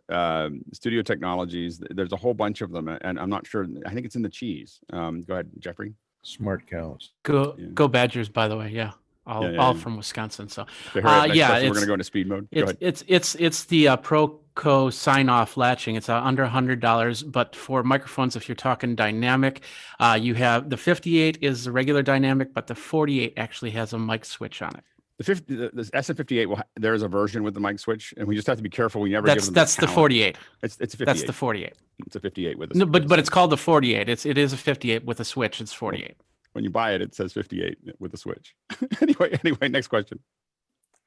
Studio Technologies. There's a whole bunch of them, and I'm not sure. I think it's in the cheese. Go ahead, Jeffrey. Smart cows. Go Badgers, by the way. Yeah. All from Wisconsin. So we're going to go into speed mode. Go ahead. It's the Proco sign-off latching. It's under $100, but for microphones, if you're talking dynamic, you have the 58 is the regular dynamic, but the 48 actually has a mic switch on it. The SM58 there's a version with the mic switch, and we just have to be careful. We never give them. That's the 48. It's 58. That's the 48. It's a 58 with a. No, but it's called the 48. It is a 58 with a switch. It's 48. When you buy it, it says 58 with a switch. Anyway, next question.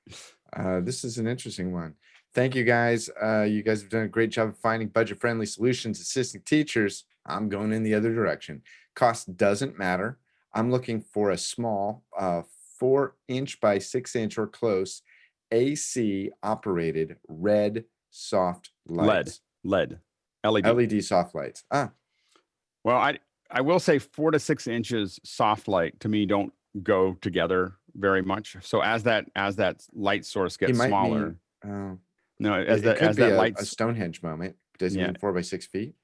This is an interesting one. Thank you guys. You guys have done a great job of finding budget-friendly solutions, assisting teachers. I'm going in the other direction. Cost doesn't matter. I'm looking for a small 4-inch by 6-inch or close AC operated red soft lights. LED. soft lights. Well, I will say 4 to 6 inches soft light to me don't go together very much. So as that light source gets smaller, no, it could be a Stonehenge moment. Does he mean 4 by 6 feet?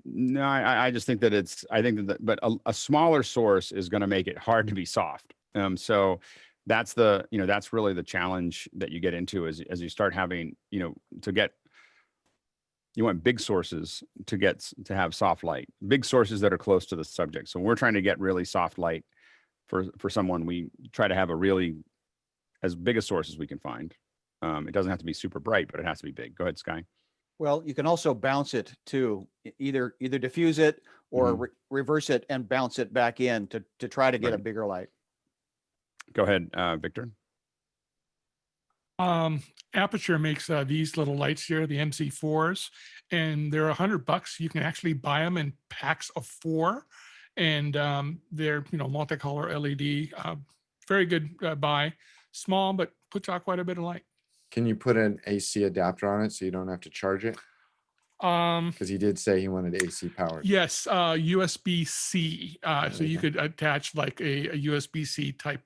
No, I just think that but a smaller source is going to make it hard to be soft. So that's that's really the challenge that you get into as you start having, you want big sources to have soft light, big sources that are close to the subject. So when we're trying to get really soft light for someone, we try to have a really as big a source as we can find. It doesn't have to be super bright, but it has to be big. Go ahead, Sky. Well, you can also bounce it too, either diffuse it or reverse it and bounce it back in to try to get a bigger light. Go ahead, Victor. Aperture makes these little lights here, the MC4s, and they're $100. You can actually buy them in packs of 4, and they're multicolor LED. Very good buy. Small, but puts out quite a bit of light. Can you put an AC adapter on it so you don't have to charge it? Because he did say he wanted AC powered. Yes, USB-C. So you could attach like a USB-C type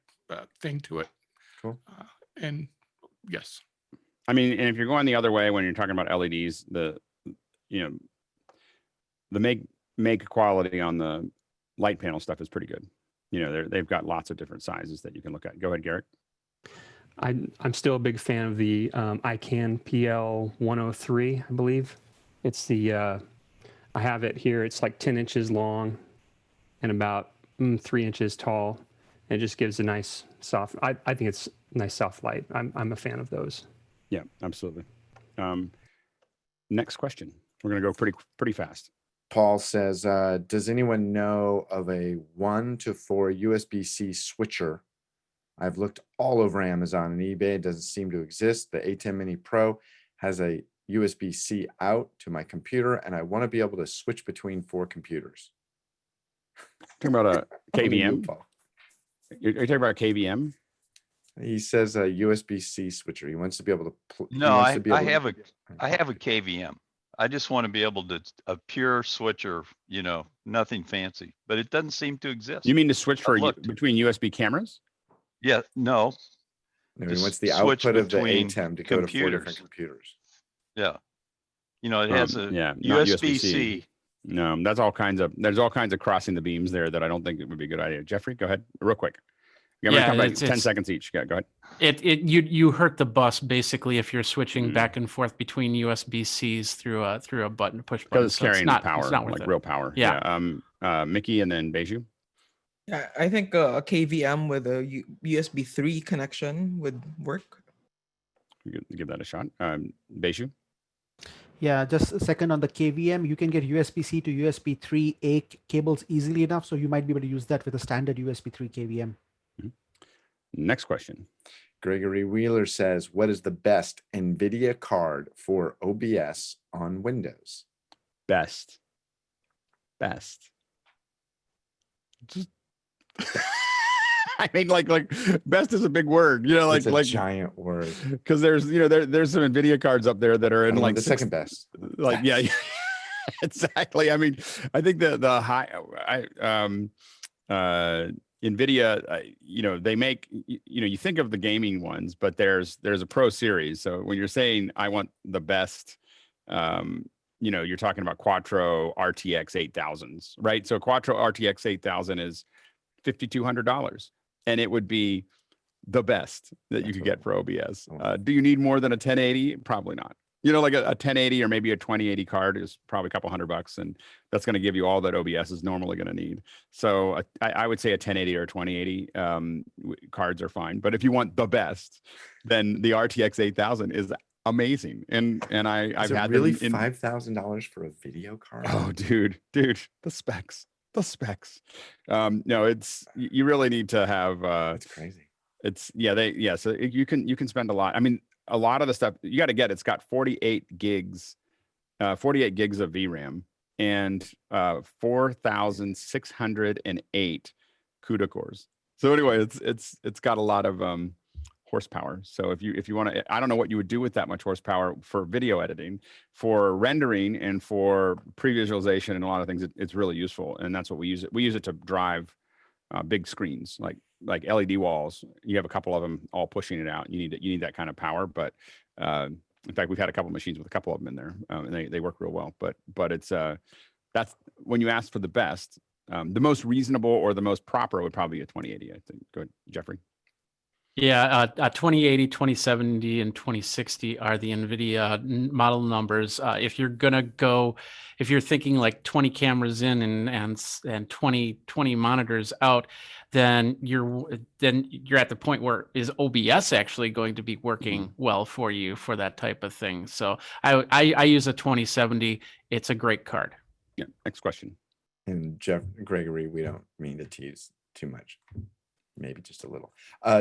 thing to it. Cool. And yes. I mean, and if you're going the other way when you're talking about LEDs, the make quality on the light panel stuff is pretty good. They've got lots of different sizes that you can look at. Go ahead, Garrett. I'm still a big fan of the ICANN PL103, I believe. It's the, I have it here. It's like 10 inches long and about 3 inches tall. It just gives a nice soft, I think it's nice soft light. I'm a fan of those. Yeah, absolutely. Next question. We're going to go pretty fast. Paul says, does anyone know of a 1 to 4 USB-C switcher? I've looked all over Amazon and eBay. It doesn't seem to exist. The ATEM Mini Pro has a USB-C out to my computer, and I want to be able to switch between 4 computers. Talking about a KVM? You're talking about a KVM? He says a USB-C switcher. He wants to be able to. No, I have a KVM. I just want to be able to a pure switcher, nothing fancy, but it doesn't seem to exist. You mean to switch between USB cameras? Yeah, no. No, he wants the output of the ATEM to go to 4 different computers. Yeah. It has a USB-C. No, there's all kinds of crossing the beams there that I don't think it would be a good idea. Jeffrey, go ahead, real quick. Come back 10 seconds each. Go ahead. You hurt the bus basically if you're switching back and forth between USB-Cs through a push button. Because it's carrying power, it's not like real power. Yeah. Mickey and then Beju. Yeah, I think a KVM with a USB 3 connection would work. Give that a shot. Beju. Yeah, just a second on the KVM. You can get USB-C to USB 3A cables easily enough, so you might be able to use that with a standard USB 3 KVM. Next question. Gregory Wheeler says, what is the best NVIDIA card for OBS on Windows? Best. Just I mean, like best is a big word, it's a giant word. Because there's some NVIDIA cards up there that are in like the second best. Like yeah, exactly. I mean, I think the high NVIDIA, they make you think of the gaming ones, but there's a Pro series. So when you're saying I want the best, you're talking about Quattro RTX 8000s, right? So Quattro RTX 8000 is $5,200, and it would be the best that you could get for OBS. Do you need more than a 1080? Probably not. Like a 1080 or maybe a 2080 card is probably a couple $100, and that's going to give you all that OBS is normally going to need. So I would say a 1080 or 2080 cards are fine. But if you want the best, then the RTX 8000 is amazing. And I've had really $5,000 for a video card. Oh, dude, the specs. No, you really need to have. It's crazy. So you can spend a lot. I mean, a lot of the stuff you got to get. It's got 48 gigs of VRAM and 4,608 CUDA cores. So anyway, it's got a lot of horsepower. So if you want to, I don't know what you would do with that much horsepower for video editing, for rendering, and for pre-visualization and a lot of things. It's really useful, and that's what we use it. We use it to drive big screens like LED walls. You have a couple of them all pushing it out. You need that kind of power. But in fact, we've had a couple of machines with a couple of them in there, and they work real well. But it's that's when you ask for the best, the most reasonable or the most proper would probably be a 2080. I think. Go ahead, Jeffrey. Yeah, 2080, 2070, and 2060 are the NVIDIA model numbers. If you're gonna go, if you're thinking like 20 cameras in and 20 monitors out, then you're at the point where is OBS actually going to be working well for you for that type of thing. So I use a 2070. It's a great card. Yeah. Next question. And Gregory, we don't mean to tease too much. Maybe just a little.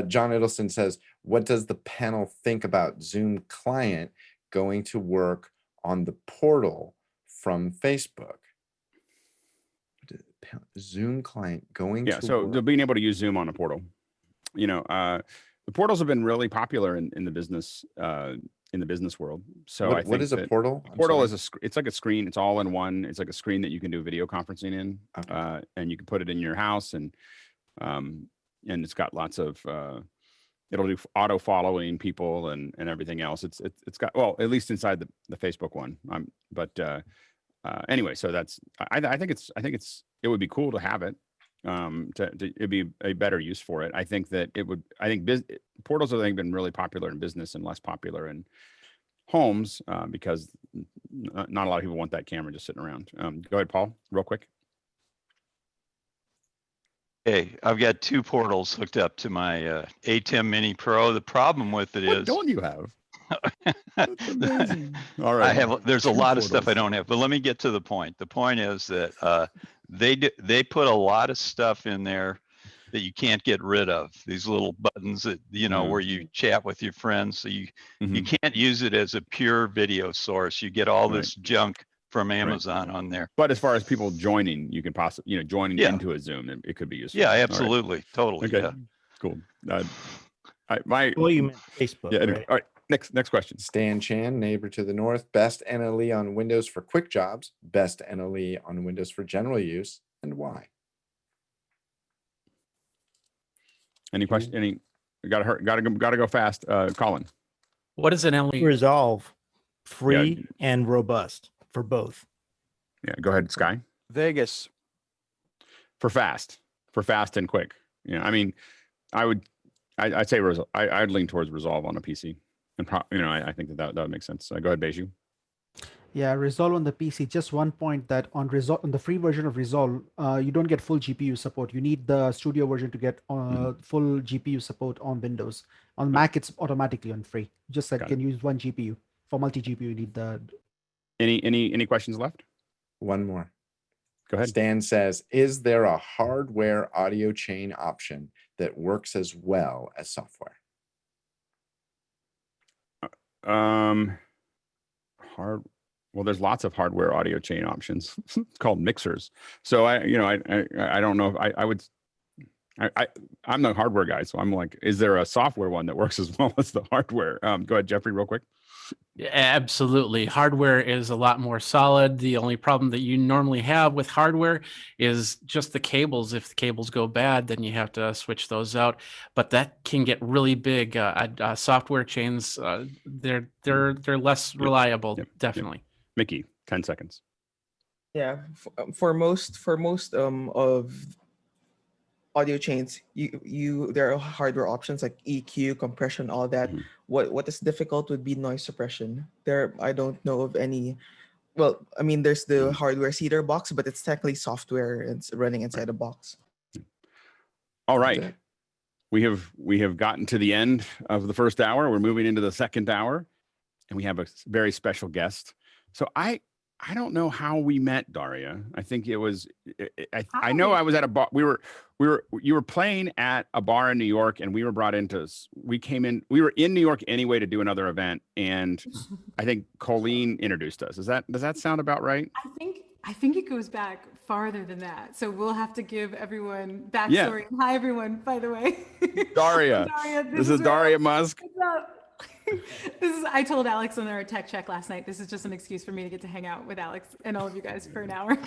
John Idelson says, what does the panel think about Zoom client going to work on the portal from Facebook? Zoom client going to work. Being able to use Zoom on a portal. The portals have been really popular in the business world. So I think what is a portal? A portal is it's like a screen. It's all in one. It's like a screen that you can do video conferencing in, and you can put it in your house and it's got lots of it'll do auto following people and everything else. It's got, well, at least inside the Facebook one. Anyway, so that's I think it would be cool to have it. It'd be a better use for it. I think that portals have been really popular in business and less popular in homes because not a lot of people want that camera just sitting around. Go ahead, Paul, real quick. Hey, I've got 2 portals hooked up to my ATEM Mini Pro. The problem with it is, don't you have? That's amazing. All right. There's a lot of stuff I don't have, but let me get to the point. The point is that they put a lot of stuff in there that you can't get rid of. These little buttons that, where you chat with your friends. So you can't use it as a pure video source. You get all this junk from Amazon on there. But as far as people joining, you can possibly, joining into a Zoom, it could be useful. Yeah, absolutely. Totally. Okay. Yeah. Cool. Well, you meant Facebook. Yeah. Right? All right. Next question. Stan Chan, neighbor to the north. Best NLE on Windows for quick jobs. Best NLE on Windows for general use, and why? Any question? Gotta go fast. Colin. What is an NLE? Resolve, free and robust for both. Yeah, go ahead, Sky. Vegas. For fast and quick. I mean, I'd say I'd lean towards Resolve on a PC, and I think that would make sense. Go ahead, Beju. Yeah, Resolve on the PC. Just one point that on the free version of Resolve, you don't get full GPU support. You need the Studio version to get full GPU support on Windows. On Mac, it's automatically on free. Just that you can use one GPU. For multi-GPU, you need the. Any questions left? One more. Go ahead. Stan says, is there a hardware audio chain option that works as well as software? Well, there's lots of hardware audio chain options. It's called mixers. So I don't know if I'm the hardware guy, so I'm like, is there a software one that works as well as the hardware? Go ahead, Jeffrey, real quick. Yeah, absolutely. Hardware is a lot more solid. The only problem that you normally have with hardware is just the cables. If the cables go bad, then you have to switch those out. But that can get really big. Software chains, they're less reliable, definitely. Mickey, 10 seconds. Yeah, for most of audio chains, there are hardware options like EQ, compression, all that. What is difficult would be noise suppression. I don't know of any. Well, I mean, there's the hardware cedar box, but it's technically software and it's running inside a box. All right, we have gotten to the end of the first hour. We're moving into the second hour, and we have a very special guest. So I don't know how we met, Daria. I think it was. I know I was at a bar. You were playing at a bar in New York, and we were brought into. We were in New York anyway to do another event, and I think Colleen introduced us. Does that sound about right? I think it goes back farther than that. So we'll have to give everyone backstory. Yeah. Hi, everyone. By the way, Daria. This is Daria Musk. What's up? I told Alex on our tech check last night, this is just an excuse for me to get to hang out with Alex and all of you guys for an hour.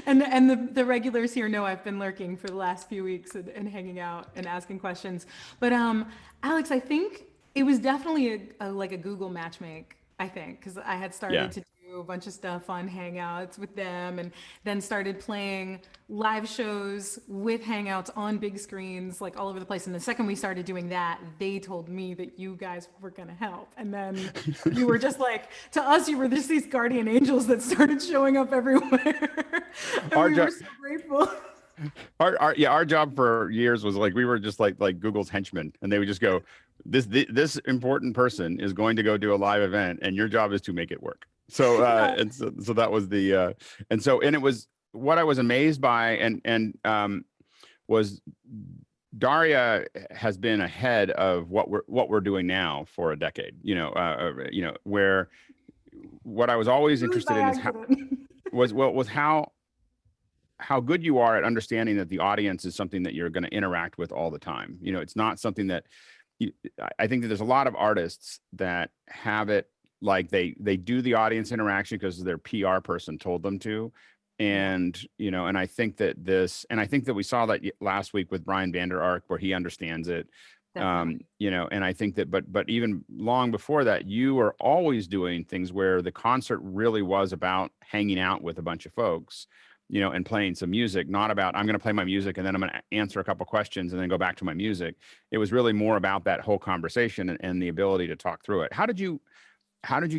and the regulars here know I've been lurking for the last few weeks and hanging out and asking questions. But Alex, I think it was definitely like a Google matchmake, I think, because I had started to do do a bunch of stuff on Hangouts with them, and then started playing live shows with Hangouts on big screens, like all over the place. And the second we started doing that, they told me that you guys were going to help. And then you were just like, to us, you were just these guardian angels that started showing up everywhere. And we were so grateful. Our job for years was like, we were just like Google's henchmen, and they would just go, this important person is going to go do a live event, and your job is to make it work. So and so that was the and it was what I was amazed by, and was Daria has been ahead of what we're doing now for a decade. Where what I was always interested in is how good you are at understanding that the audience is something that you're going to interact with all the time. It's not something that I think that there's a lot of artists that have it like they do the audience interaction because their PR person told them to. And, and I think that we saw that last week with Brian Vander Ark, where he understands it. And I think that, but even long before that, you were always doing things where the concert really was about hanging out with a bunch of folks, and playing some music, not about, I'm going to play my music and then I'm going to answer a couple questions and then go back to my music. It was really more about that whole conversation and the ability to talk through it. How did you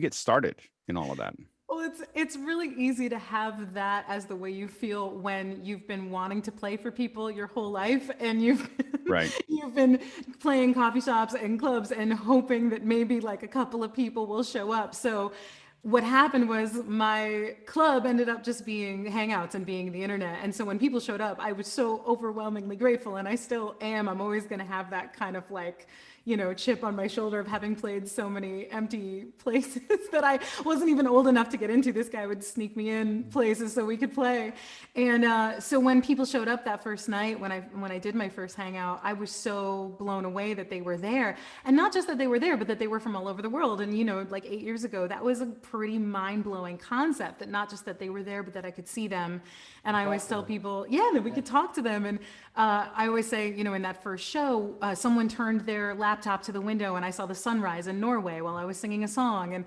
get started in all of that? Well, it's really easy to have that as the way you feel when you've been wanting to play for people your whole life, and you've been playing coffee shops and clubs and hoping that maybe like a couple of people will show up. So what happened was my club ended up just being Hangouts and being the internet. And so when people showed up, I was so overwhelmingly grateful, and I still am. I'm always going to have that kind of like, chip on my shoulder of having played so many empty places that I wasn't even old enough to get into. This guy would sneak me in places so we could play. And so when people showed up that first night, when I did my first Hangout, I was so blown away that they were there. And not just that they were there, but that they were from all over the world. And, like 8 years ago, that was a pretty mind-blowing concept, that not just that they were there, but that I could see them. And I always tell people, that we could talk to them. And I always say, in that first show, someone turned their laptop to the window and I saw the sunrise in Norway while I was singing a song. And,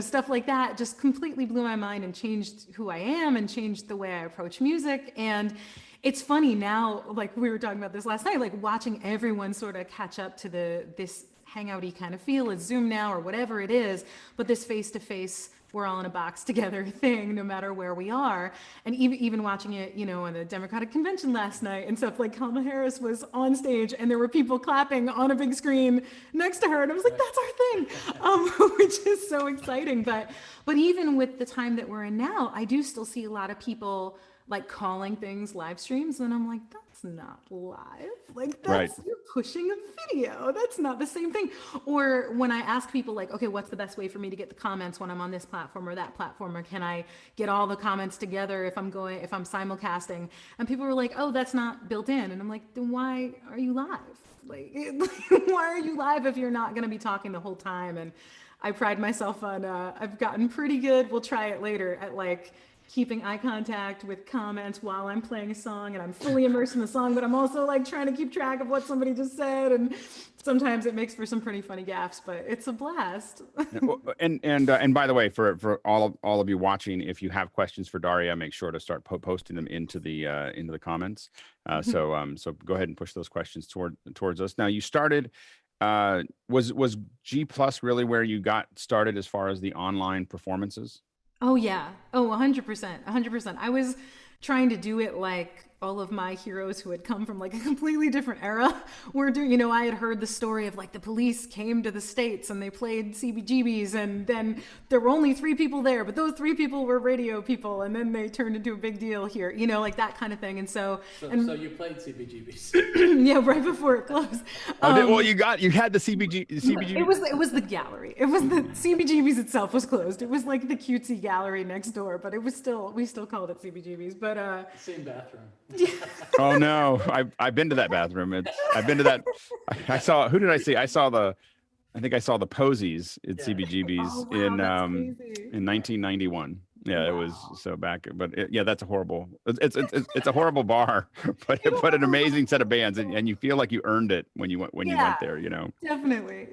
stuff like that just completely blew my mind and changed who I am and changed the way I approach music. And it's funny now, like we were talking about this last night, like watching everyone sort of catch up to this Hangout-y kind of feel. It's Zoom now or whatever it is, but this face-to-face, we're all in a box together thing, no matter where we are. And even watching it, on the Democratic convention last night and stuff, like Kamala Harris was on stage and there were people clapping on a big screen next to her. And I was like, that's our thing, which is so exciting. But even with the time that we're in now, I do still see a lot of people like calling things live streams. And I'm like, that's not live. Like you're pushing a video. That's not the same thing. Or when I ask people like, okay, what's the best way for me to get the comments when I'm on this platform or that platform? Or can I get all the comments together if I'm simulcasting? And people were like, oh, that's not built in. And I'm like, then why are you live? Like, why are you live if you're not going to be talking the whole time? And I pride myself on, I've gotten pretty good. We'll try it later at like keeping eye contact with comments while I'm playing a song, and I'm fully immersed in the song, but I'm also like trying to keep track of what somebody just said. And sometimes it makes for some pretty funny gaffes, but it's a blast. And by the way, for all of you watching, if you have questions for Daria, make sure to start posting them into the comments. So go ahead and push those questions towards us. Now, you started, was G+ really where you got started as far as the online performances? Oh yeah. Oh, 100%. 100%. I was trying to do it like all of my heroes who had come from like a completely different era were doing. I had heard the story of like the police came to the States and they played CBGBs, and then there were only 3 people there, but those 3 people were radio people, and then they turned into a big deal here, like that kind of thing. And so you played CBGBs. Yeah, right before it closed. You had the CBGB. It was the gallery. It was the CBGBs itself was closed. It was like the cutesy gallery next door, but we still called it CBGBs. But same bathroom. Oh no, I've been to that bathroom. I've been to that. I saw, who did I see? I think I saw the Posies at CBGB's in 1991. Yeah, it was so back, but yeah, that's a horrible. It's a horrible bar, but an amazing set of bands, and you feel like you earned it when you went there. You know. Definitely.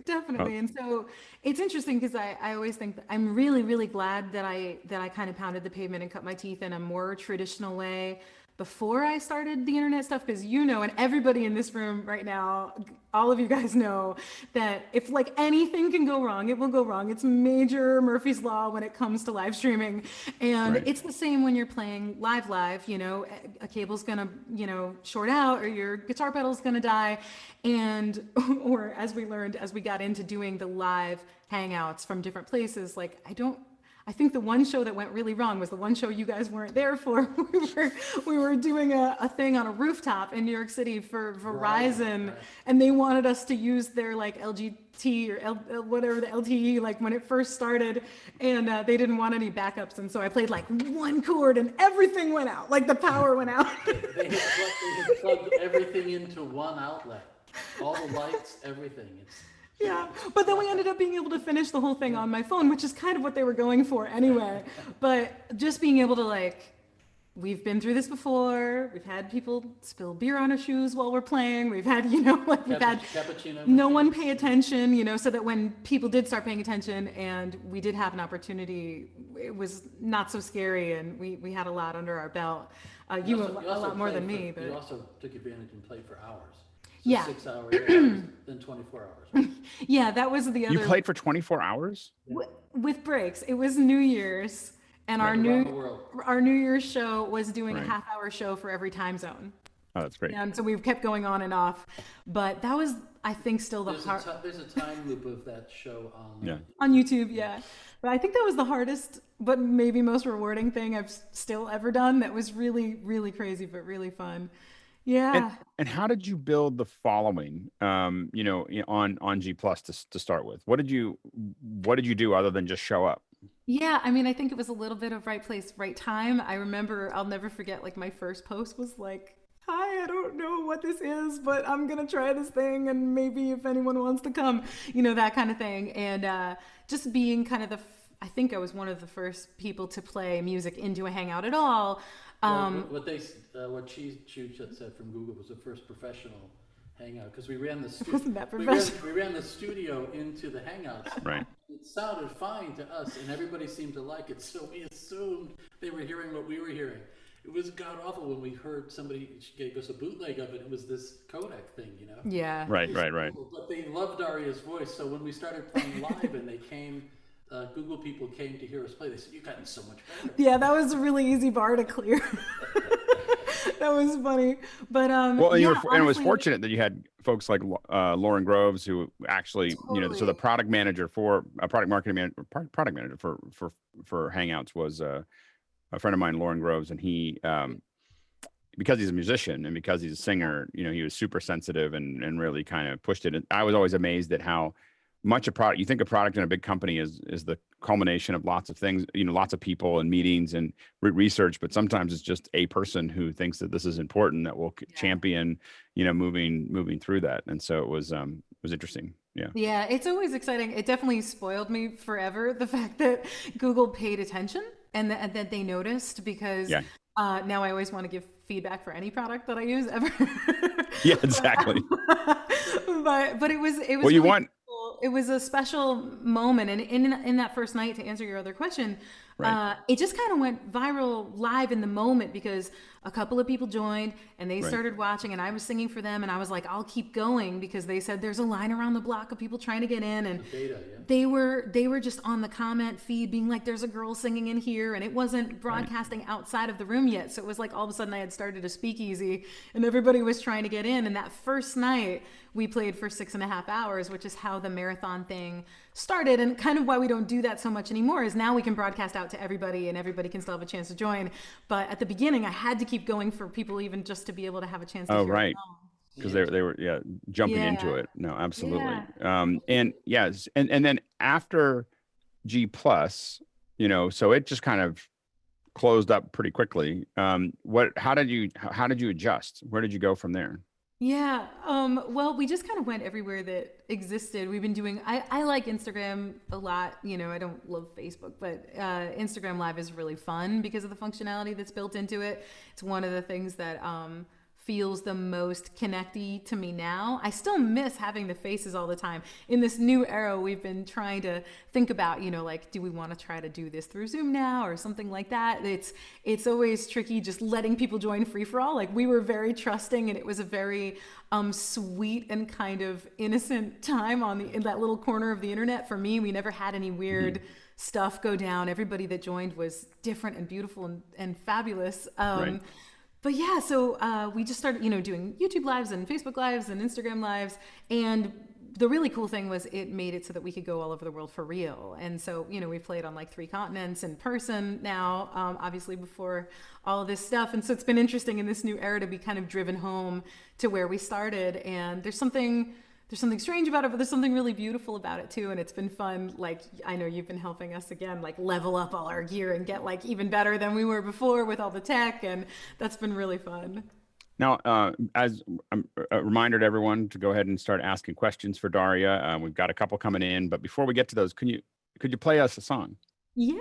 And so it's interesting because I always think that I'm really glad that I kind of pounded the pavement and cut my teeth in a more traditional way before I started the internet stuff, because and everybody in this room right now, all of you guys know that if like anything can go wrong, it will go wrong. It's major Murphy's Law when it comes to live streaming. And it's the same when you're playing live, a cable's gonna, short out, or your guitar pedal's gonna die. And, or as we learned, as we got into doing the live hangouts from different places, like I think the one show that went really wrong was the one show you guys weren't there for. We were doing a thing on a rooftop in New York City for Verizon, and they wanted us to use their like LGT or whatever the LTE, like when it first started, and they didn't want any backups, and so I played like one chord and everything went out, like the power went out. They had plugged everything into one outlet, all the lights, everything. Yeah, but then we ended up being able to finish the whole thing on my phone, which is kind of what they were going for anyway. But just being able to we've been through this before. We've had people spill beer on our shoes while we're playing. We've had, we've had no one pay attention, so that when people did start paying attention and we did have an opportunity, it was not so scary, and we had a lot under our belt. You a lot more than me, but you also took advantage and played for hours. So yeah. 6 hours, then 24 hours. Yeah, that was the other. You played for 24 hours? With breaks. It was New Year's, and our New Year's show was doing a half-hour show for every time zone. Oh, that's great. And so we've kept going on and off, but that was, I think, still the hard. There's a time loop of that show on YouTube, yeah. But I think that was the hardest, but maybe most rewarding thing I've still ever done. That was really crazy, but really fun. Yeah. And how did you build the following, on G Plus to start with? What did you do other than just show up? Yeah, I mean, I think it was a little bit of right place, right time. I remember, I'll never forget, my first post was like, hi, I don't know what this is, but I'm going to try this thing, and maybe if anyone wants to come, that kind of thing. And just being kind of I think I was one of the first people to play music into a Hangout at all. What Cheese said from Google was the first professional Hangout, because we ran the Wasn't that professional? we ran the studio into the Hangouts. Right. It sounded fine to us, and everybody seemed to like it, so we assumed they were hearing what we were hearing. It was god awful when we heard somebody gave us a bootleg of it. It was this codec thing, Yeah. Right. But they loved Daria's voice, so when we started playing live and they came. Google people came to hear us play. They said, "You've gotten so much better." Yeah, that was a really easy bar to clear. That was funny, but well, and, and it was fortunate that you had folks like Lauren Groves, who actually, so the product manager for product manager for Hangouts was a friend of mine, Lauren Groves, and he. Because he's a musician and because he's a singer, he was super sensitive and really kind of pushed it. And I was always amazed at how much a product, you think a product in a big company is the culmination of lots of things, lots of people and meetings and research, but sometimes it's just a person who thinks that this is important that will champion, moving through that. And so it was interesting. Yeah. Yeah. It's always exciting. It definitely spoiled me forever, the fact that Google paid attention and that they noticed, because now I always want to give feedback for any product that I use ever. Yeah, exactly. but it was well, really you want. It was a special moment, and in that first night, to answer your other question, it just kind of went viral live in the moment, because a couple of people joined and they started watching, and I was singing for them, and I was like, I'll keep going, because they said there's a line around the block of people trying to get in, and they were just on the comment feed being like, there's a girl singing in here, and it wasn't broadcasting outside of the room yet, so it was like all of a sudden I had started a speakeasy and everybody was trying to get in. And that first night we played for 6.5 hours, which is how the marathon thing started, and kind of why we don't do that so much anymore is now we can broadcast out to everybody and everybody can still have a chance to join. But at the beginning I had to keep going for people even just to be able to have a chance to hear it. Because they were jumping into it. No, absolutely. And yes, and then after G Plus, so it just kind of closed up pretty quickly. How did you adjust? Where did you go from there? Yeah. Well, we just kind of went everywhere that existed. We've been doing, I like Instagram a lot. You know, I don't love Facebook, but Instagram Live is really fun because of the functionality that's built into it. It's one of the things that feels the most connecty to me now. I still miss having the faces all the time. In this new era, we've been trying to think about, you know, like, do we want to try to do this through Zoom now or something like that? It's always tricky just letting people join free for all. Like, we were very trusting, and it was a very sweet and kind of innocent time in that little corner of the internet. For me, we never had any weird stuff go down. Everybody that joined was different and beautiful and fabulous. Right. But yeah, so we just started, you know, doing YouTube Lives and Facebook Lives and Instagram Lives. And the really cool thing was it made it so that we could go all over the world for real. And so, you know, we've played on like 3 continents in person now, obviously before all of this stuff. And so it's been interesting in this new era to be kind of driven home to where we started. And there's something strange about it, but there's something really beautiful about it too. And it's been fun. Like, I know you've been helping us again, like level up all our gear and get like even better than we were before with all the tech. And that's been really fun. Now, as a reminder to everyone to go ahead and start asking questions for Daria. We've got a couple coming in, but before we get to those, could you play us a song? Yeah,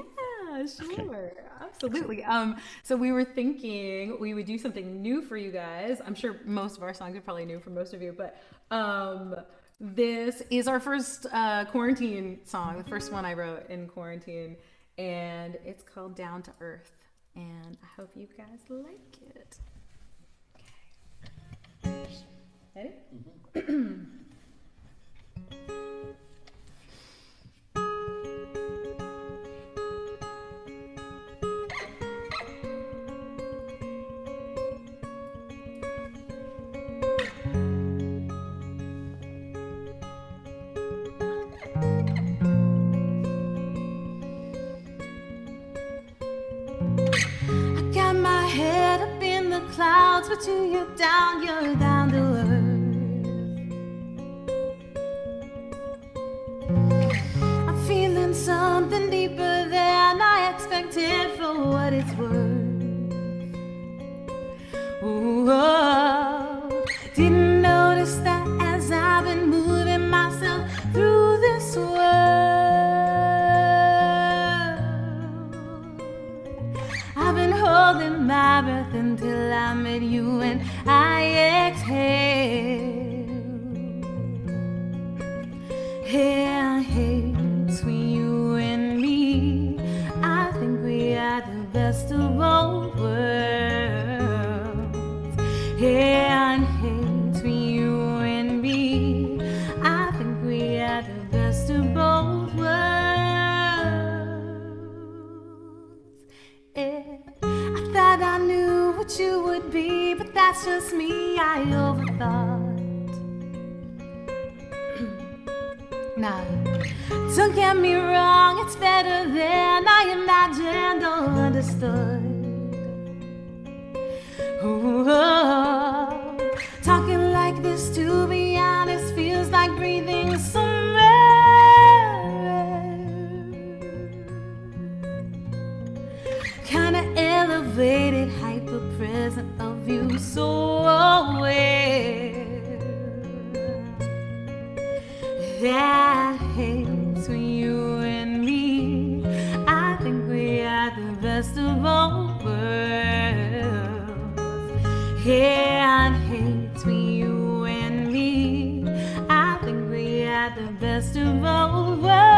sure. Okay. Absolutely. So we were thinking we would do something new for you guys. I'm sure most of our songs are probably new for most of you, but this is our first quarantine song, the first one I wrote in quarantine, and it's called Down to Earth. And I hope you guys like it. Okay. Ready? Mm-hmm. Clouds, but you're down to earth. I'm feeling something deeper than I expected for what it's worth. Ooh, oh. Didn't notice that as I've been moving myself through this world. I've been holding my breath until I met you and I exhale. Hey, between you and me, I think we are the best of both worlds. Hey, between you and me, I think we are the best of both worlds. Thought I knew what you would be, but that's just me, I overthought. Now, don't get me wrong, it's better than I imagined or understood. Ooh, oh, talking like this, to be honest, feels like breathing somewhere. Kinda elevated, hyper present of you, so aware that between you and me, I think we are the best of both worlds. Yeah, between you and me, I think we are the best of both worlds.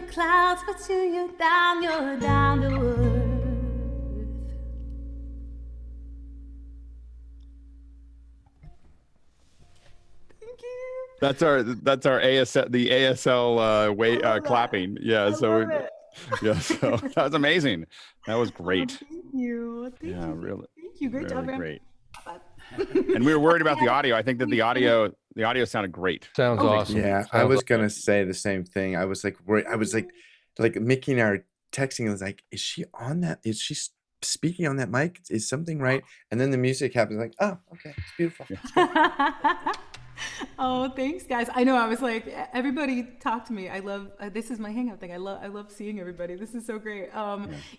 the clouds, but to you down, you're down to earth. That's our ASL, the ASL clapping. Yeah. So that was amazing. That was great. Thank you. Thank Really. Thank you. Great job, Really man. great. And we were worried about the audio. I think that the audio sounded great. Sounds awesome. Yeah, I Sounds was awesome. gonna say the same thing. I was like, worried. I was like Mickey and I are texting. I was like, is she on that? Is she speaking on that mic? Is something right? And then the music happens. Like, oh, okay, it's beautiful. Oh, thanks, guys. I know. I was like, everybody talk to me. I love this is my hangout thing. I love seeing everybody. This is so great.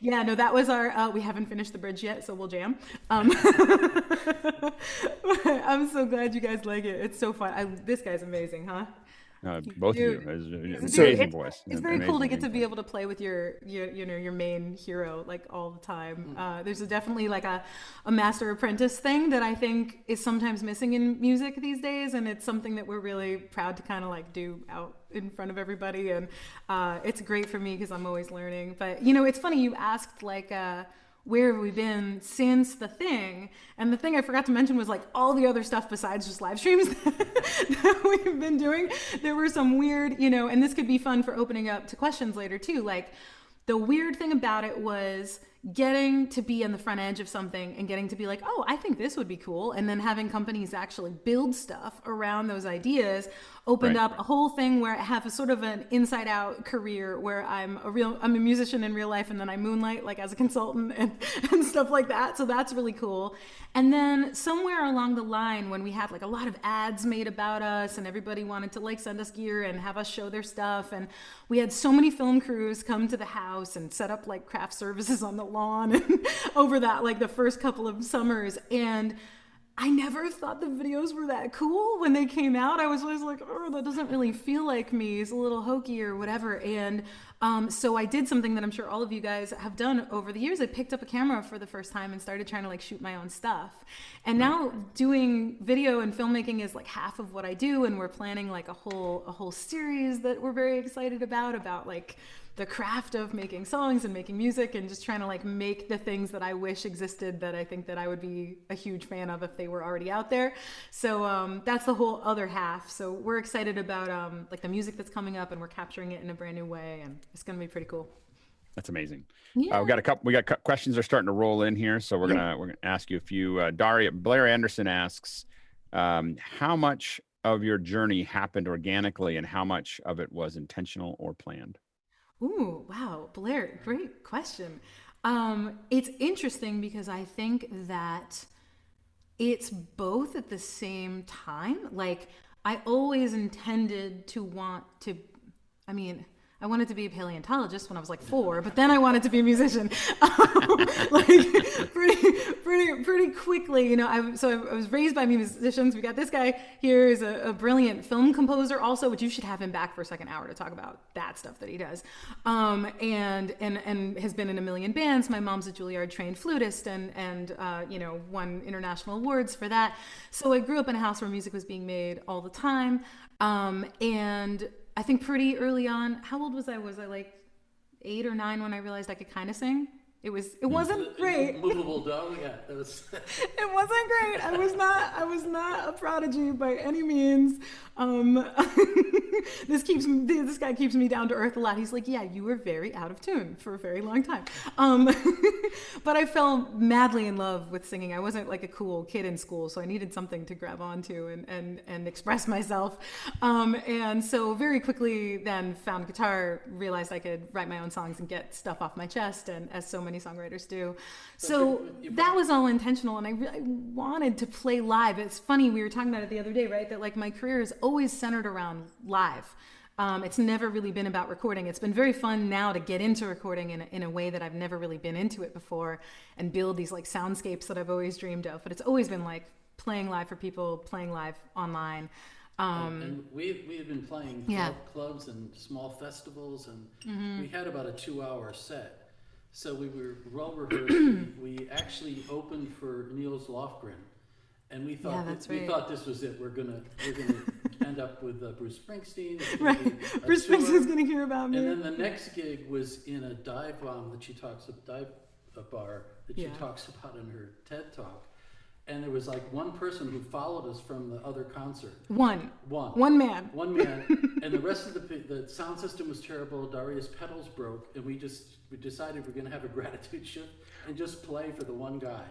Yeah, no, that was our. We haven't finished the bridge yet, so we'll jam. I'm so glad you guys like it. It's so fun. This guy's amazing, huh? Both Dude, of you, Dude, amazing voice. It's very cool to get to Amazing. be able to play with your main hero like all the time. There's definitely like a master apprentice thing that I think is sometimes missing in music these days, and it's something that we're really proud to kind of like do out in front of everybody, and it's great for me because I'm always learning. But it's funny you asked like. Where have we been since the thing? And the thing I forgot to mention was like all the other stuff besides just live streams that we've been doing. There were some weird, and this could be fun for opening up to questions later too. Like the weird thing about it was getting to be on the front edge of something and getting to be like, oh, I think this would be cool. And then having companies actually build stuff around those ideas opened up a whole thing where I have a sort of an inside out career where I'm a musician in real life, and then I moonlight like as a consultant and stuff like that. So that's really cool. And then somewhere along the line when we had like a lot of ads made about us and everybody wanted to like send us gear and have us show their stuff, and we had so many film crews come to the house and set up like craft services on the lawn and over that like the first couple of summers, and I never thought the videos were that cool when they came out. I was always like, oh, that doesn't really feel like me. It's a little hokey or whatever. And so I did something that I'm sure all of you guys have done over the years. I picked up a camera for the first time and started trying to like shoot my own stuff. And now doing video and filmmaking is like half of what I do. And we're planning like a whole series that we're very excited about like the craft of making songs and making music and just trying to like make the things that I wish existed that I think that I would be a huge fan of if they were already out there. So that's the whole other half. So we're excited about like the music that's coming up, and we're capturing it in a brand new way, and it's going to be pretty cool. That's amazing. Yeah. We got questions are starting to roll in here, so we're gonna ask you a few. Blair Anderson asks, how much of your journey happened organically, and how much of it was intentional or planned? Ooh, wow, Blair, great question. It's interesting because I think that it's both at the same time. Like I always intended to I wanted to be a paleontologist when I was like 4, but then I wanted to be a musician. Like pretty quickly, I was raised by musicians. We got this guy here is a brilliant film composer also, which you should have him back for a second hour to talk about that stuff that he does. And has been in a million bands. My mom's a Juilliard trained flutist and won international awards for that. So I grew up in a house where music was being made all the time. And I think pretty early on, how old was I? Was I like 8 or 9 when I realized I could kind of sing? It wasn't great. Movable dog, yeah. That was. It wasn't great. I was not a prodigy by any means. This guy keeps me down to earth a lot. He's like, yeah, you were very out of tune for a very long time. But I fell madly in love with singing. I wasn't like a cool kid in school, so I needed something to grab onto and express myself. And so very quickly then found guitar, realized I could write my own songs and get stuff off my chest, and as so many songwriters do. So that was all intentional, and I really wanted to play live. It's funny, we were talking about it the other day, right? That like my career is always centered around live. It's never really been about recording. It's been very fun now to get into recording in a way that I've never really been into it before and build these like soundscapes that I've always dreamed of. But it's always been like playing live for people, playing live online. And we had been playing clubs and small festivals, and we had about a 2-hour set. So we were well rehearsed. We actually opened for Niels Lofgren, and we thought thought this was it. We're gonna end up with Bruce Springsteen. Right. Bruce Springsteen's going to hear about me. And then the next gig was in a dive bar that she talks about in her TED talk. And there was like one person who followed us from the other concert. One man. And the rest of the sound system was terrible. Daria's pedals broke, and we decided we're going to have a gratitude shift and just play for the one guy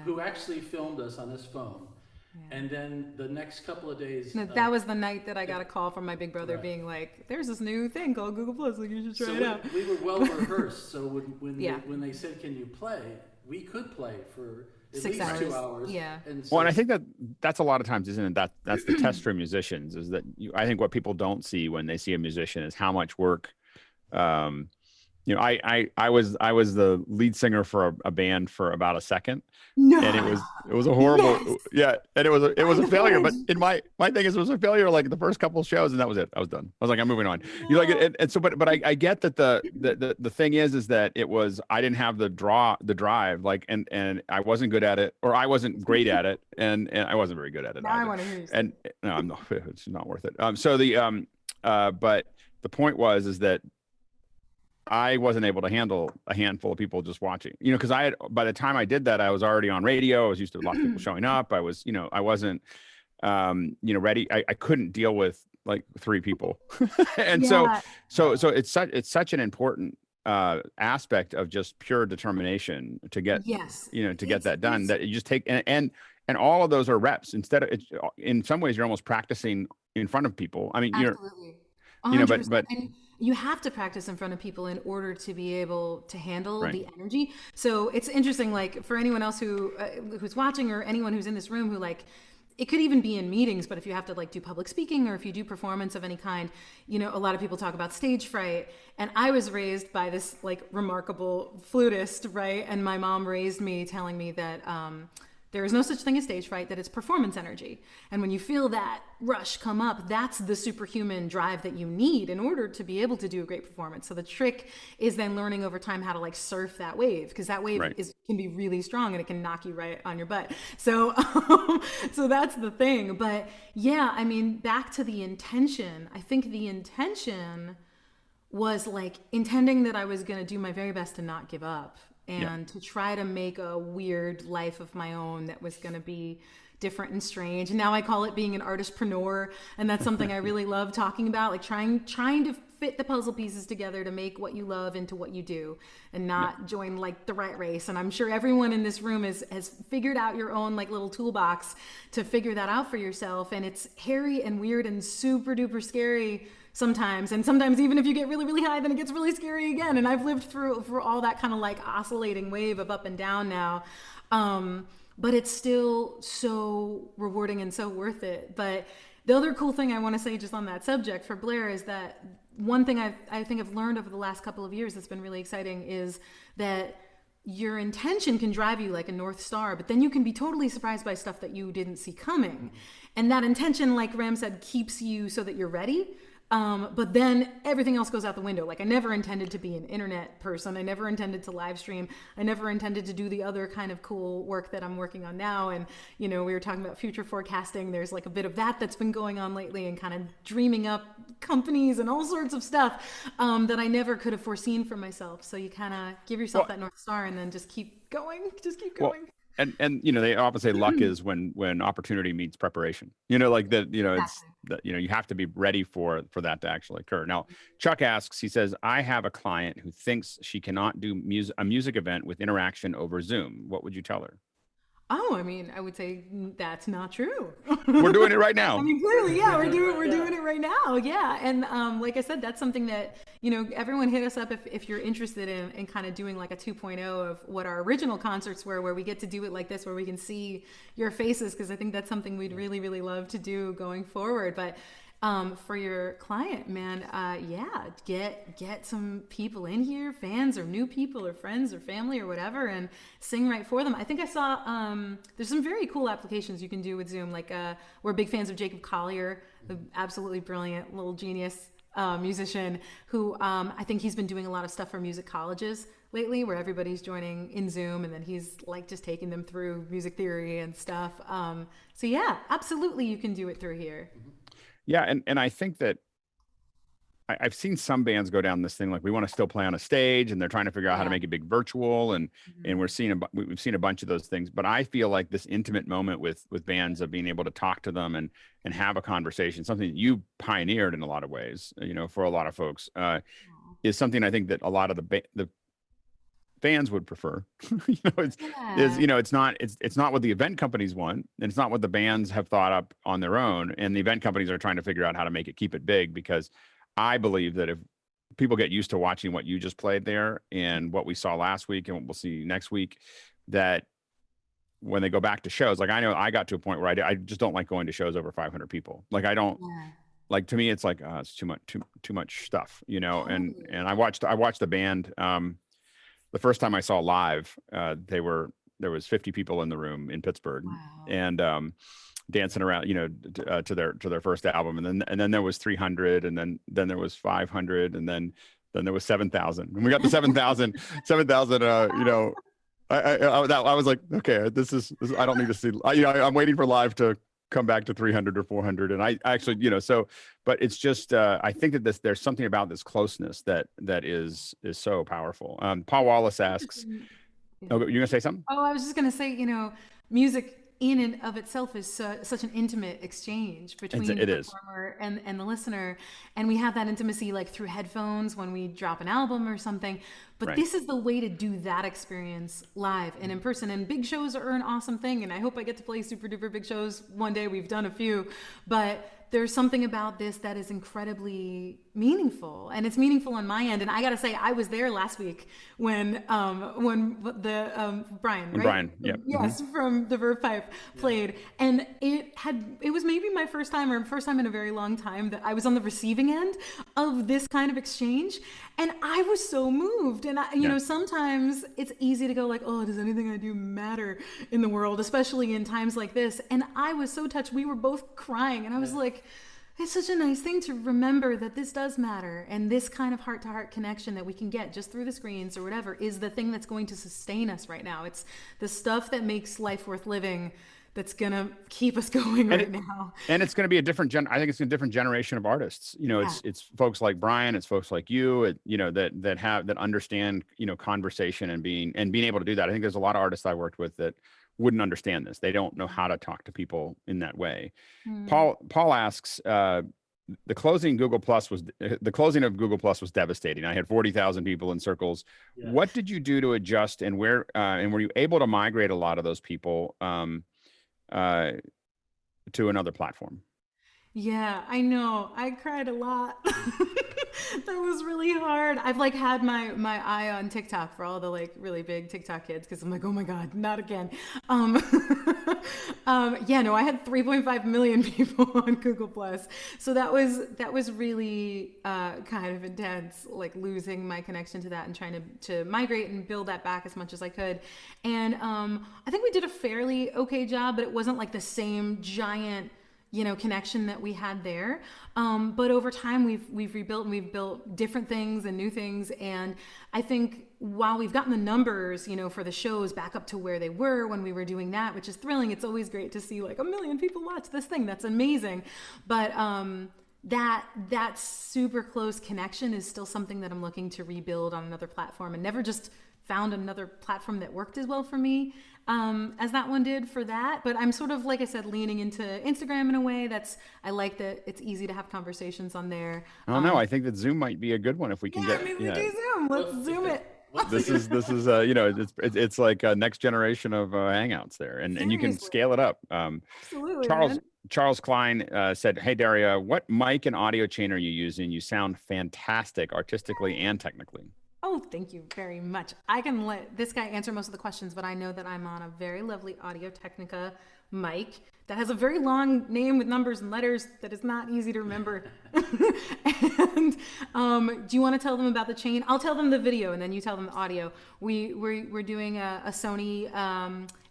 who actually filmed us on his phone. Yeah. And then the next couple of days, that was the night that I got a call from my big brother being like, "There's this new thing called Google Plus, like you should try it out." We were well rehearsed, so when they said, "Can you play?" we could play for at 6 least hours. 2 hours. Yeah. And so, Well, and I think that's a lot of times, isn't it? That's the test for musicians, is that I think what people don't see when they see a musician is how much work. I was the lead singer for a band for about a second. No. And it was a horrible, and it was a failure. But in my thing is, it was a failure like the first couple of shows, and that was it. I was done. I was like, I'm moving on. No. But I get that the thing is that it was, I didn't have the drive, like, and I wasn't good at it, or I wasn't great at it, and I wasn't very good at it. Now I want to hear you say and no, I'm not, it's not worth it. But the point is that I wasn't able to handle a handful of people just watching, because by the time I did that, I was already on radio. I was used to a lot of people showing up. I was, I wasn't, ready. I couldn't deal with like 3 people. And so it's such an important aspect of just pure determination to get, to get that done, that you just take, and all of those are reps. Instead of, in some ways, you're almost practicing in front of people. I mean, absolutely. but and you have to practice in front of people in order to be able to handle the energy. So it's interesting, like for anyone else who's watching, or anyone who's in this room who, like, it could even be in meetings, but if you have to like do public speaking, or if you do performance of any kind, a lot of people talk about stage fright. And I was raised by this like remarkable flutist, right? And my mom raised me telling me that there is no such thing as stage fright, that it's performance energy. And when you feel that rush come up, that's the superhuman drive that you need in order to be able to do a great performance. So the trick is then learning over time how to like surf that wave, because that wave can be really strong and it can knock you right on your butt. So, so that's the thing. But yeah, I mean, back to the intention, I think the intention was like intending that I was going to do my very best to not give up. And to try to make a weird life of my own that was going to be different and strange. And now I call it being an artistpreneur. And that's something I really love talking about, like trying to fit the puzzle pieces together to make what you love into what you do, and not join like the rat race. And I'm sure everyone in this room has figured out your own like little toolbox to figure that out for yourself. And it's hairy and weird and super duper scary sometimes, and sometimes even if you get really, really high, then it gets really scary again. And I've lived through all that kind of like oscillating wave of up and down now, but it's still so rewarding and so worth it. But the other cool thing I want to say just on that subject for Blair is that one thing I think I've learned over the last couple of years that's been really exciting is that your intention can drive you like a North Star, but then you can be totally surprised by stuff that you didn't see coming. And that intention, like Ram said, keeps you so that you're ready. But then everything else goes out the window. Like I never intended to be an internet person. I never intended to live stream. I never intended to do the other kind of cool work that I'm working on now. And, we were talking about future forecasting. There's like a bit of that's been going on lately, and kind of dreaming up companies and all sorts of stuff, that I never could have foreseen for myself. So you kind of give yourself that North Star and then just keep going, And they often say luck is when opportunity meets preparation. Like that. It's that you have to be ready for that to actually occur. Now, Chuck asks. He says, "I have a client who thinks she cannot do a music event with interaction over Zoom. What would you tell her?" Oh, I mean, I would say that's not true. We're doing it right now. I mean, clearly, yeah, we're doing it right now. Yeah. And like I said, that's something that, everyone hit us up if you're interested in kind of doing like a 2.0 of what our original concerts were, where we get to do it like this, where we can see your faces, because I think that's something we'd really, really love to do going forward. But for your client, man, get some people in here, fans or new people or friends or family or whatever, and sing right for them. I think I saw there's some very cool applications you can do with Zoom. Like we're big fans of Jacob Collier, the absolutely brilliant little genius musician who I think he's been doing a lot of stuff for music colleges lately, where everybody's joining in Zoom, and then he's like just taking them through music theory and stuff. So yeah, absolutely, you can do it through here. Yeah, and I think that I've seen some bands go down this thing like we want to still play on a stage, and they're trying to figure out how to make it big virtual, and we've seen a bunch of those things. But I feel like this intimate moment with bands of being able to talk to them and have a conversation, something that you pioneered in a lot of ways, for a lot of folks, is something I think that a lot of the fans would prefer. It's not what the event companies want, and it's not what the bands have thought up on their own, and the event companies are trying to figure out how to keep it big, because I believe that if people get used to watching what you just played there and what we saw last week and what we'll see next week, that when they go back to shows, like I know I got to a point where I just don't like going to shows over 500 people. Like I don't, like, to me, it's like, it's too much stuff, and I watched the band. The first time I saw live, there was 50 people in the room in Pittsburgh, and dancing around, to their first album, and then there was 300, and then there was 500, and then there was 7,000, and we got the 7,000. I was like, okay, this is I don't need to see. I'm waiting for live to come back to 300 or 400, and I actually, but it's just I think that there's something about this closeness that is so powerful. Paul Wallace asks, oh, you're gonna say something? Oh, I was just gonna say, music in and of itself is such an intimate exchange between the performer and the listener, and we have that intimacy like through headphones when we drop an album or something, but this is the way to do that experience live and in person. And big shows are an awesome thing, and I hope I get to play super duper big shows one day. We've done a few, but there's something about this that is incredibly meaningful, and it's meaningful on my end. And I gotta say, I was there last week when the Brian, right? Brian, yeah, yes, from the Verve Pipe played, and it was maybe my first time in a very long time that I was on the receiving end of this kind of exchange, and I was so moved. And sometimes it's easy to go like, oh, does anything I do matter in the world, especially in times like this? And I was so touched. We were both crying, and I was like, it's such a nice thing to remember that this does matter, and this kind of heart-to-heart connection that we can get just through the screens or whatever is the thing that's going to sustain us right now. It's the stuff that makes life worth living that's gonna keep us going now. And it's gonna be I think it's a different generation of artists. It's folks like Brian, it's folks like you, that understand, conversation and being able to do that. I think there's a lot of artists I worked with that wouldn't understand this. They don't know how to talk to people in that way. Paul asks, the closing of Google Plus was devastating. I had 40,000 people in circles. Yeah. What did you do to adjust, and were you able to migrate a lot of those people to another platform? Yeah, I know. I cried a lot. That was really hard. I've had my eye on TikTok for all the really big TikTok kids, because I'm like, oh my God, not again. I had 3.5 million people on Google Plus. So that was really kind of intense, losing my connection to that and trying to migrate and build that back as much as I could. And I think we did a fairly okay job, but it wasn't the same giant connection that we had there. But over time we've rebuilt, and we've built different things and new things. And I think while we've gotten the numbers, for the shows back up to where they were when we were doing that, which is thrilling. It's always great to see 1 million people watch this thing. That's amazing. But that super close connection is still something that I'm looking to rebuild on another platform, and never just found another platform that worked as well for me as that one did for that. But I'm sort of, like I said, leaning into Instagram in a way I like that it's easy to have conversations on there. Oh no, I think that Zoom might be a good one if we can get. We do Zoom. Let's Zoom it. This is it's like a next generation of Hangouts there, and you can scale it up. Absolutely. Charles Klein said, "Hey Daria, what mic and audio chain are you using? You sound fantastic, artistically and technically." Oh, thank you very much. I can let this guy answer most of the questions, but I know that I'm on a very lovely Audio-Technica mic that has a very long name with numbers and letters that is not easy to remember. And do you want to tell them about the chain? I'll tell them the video, and then you tell them the audio. We're doing a Sony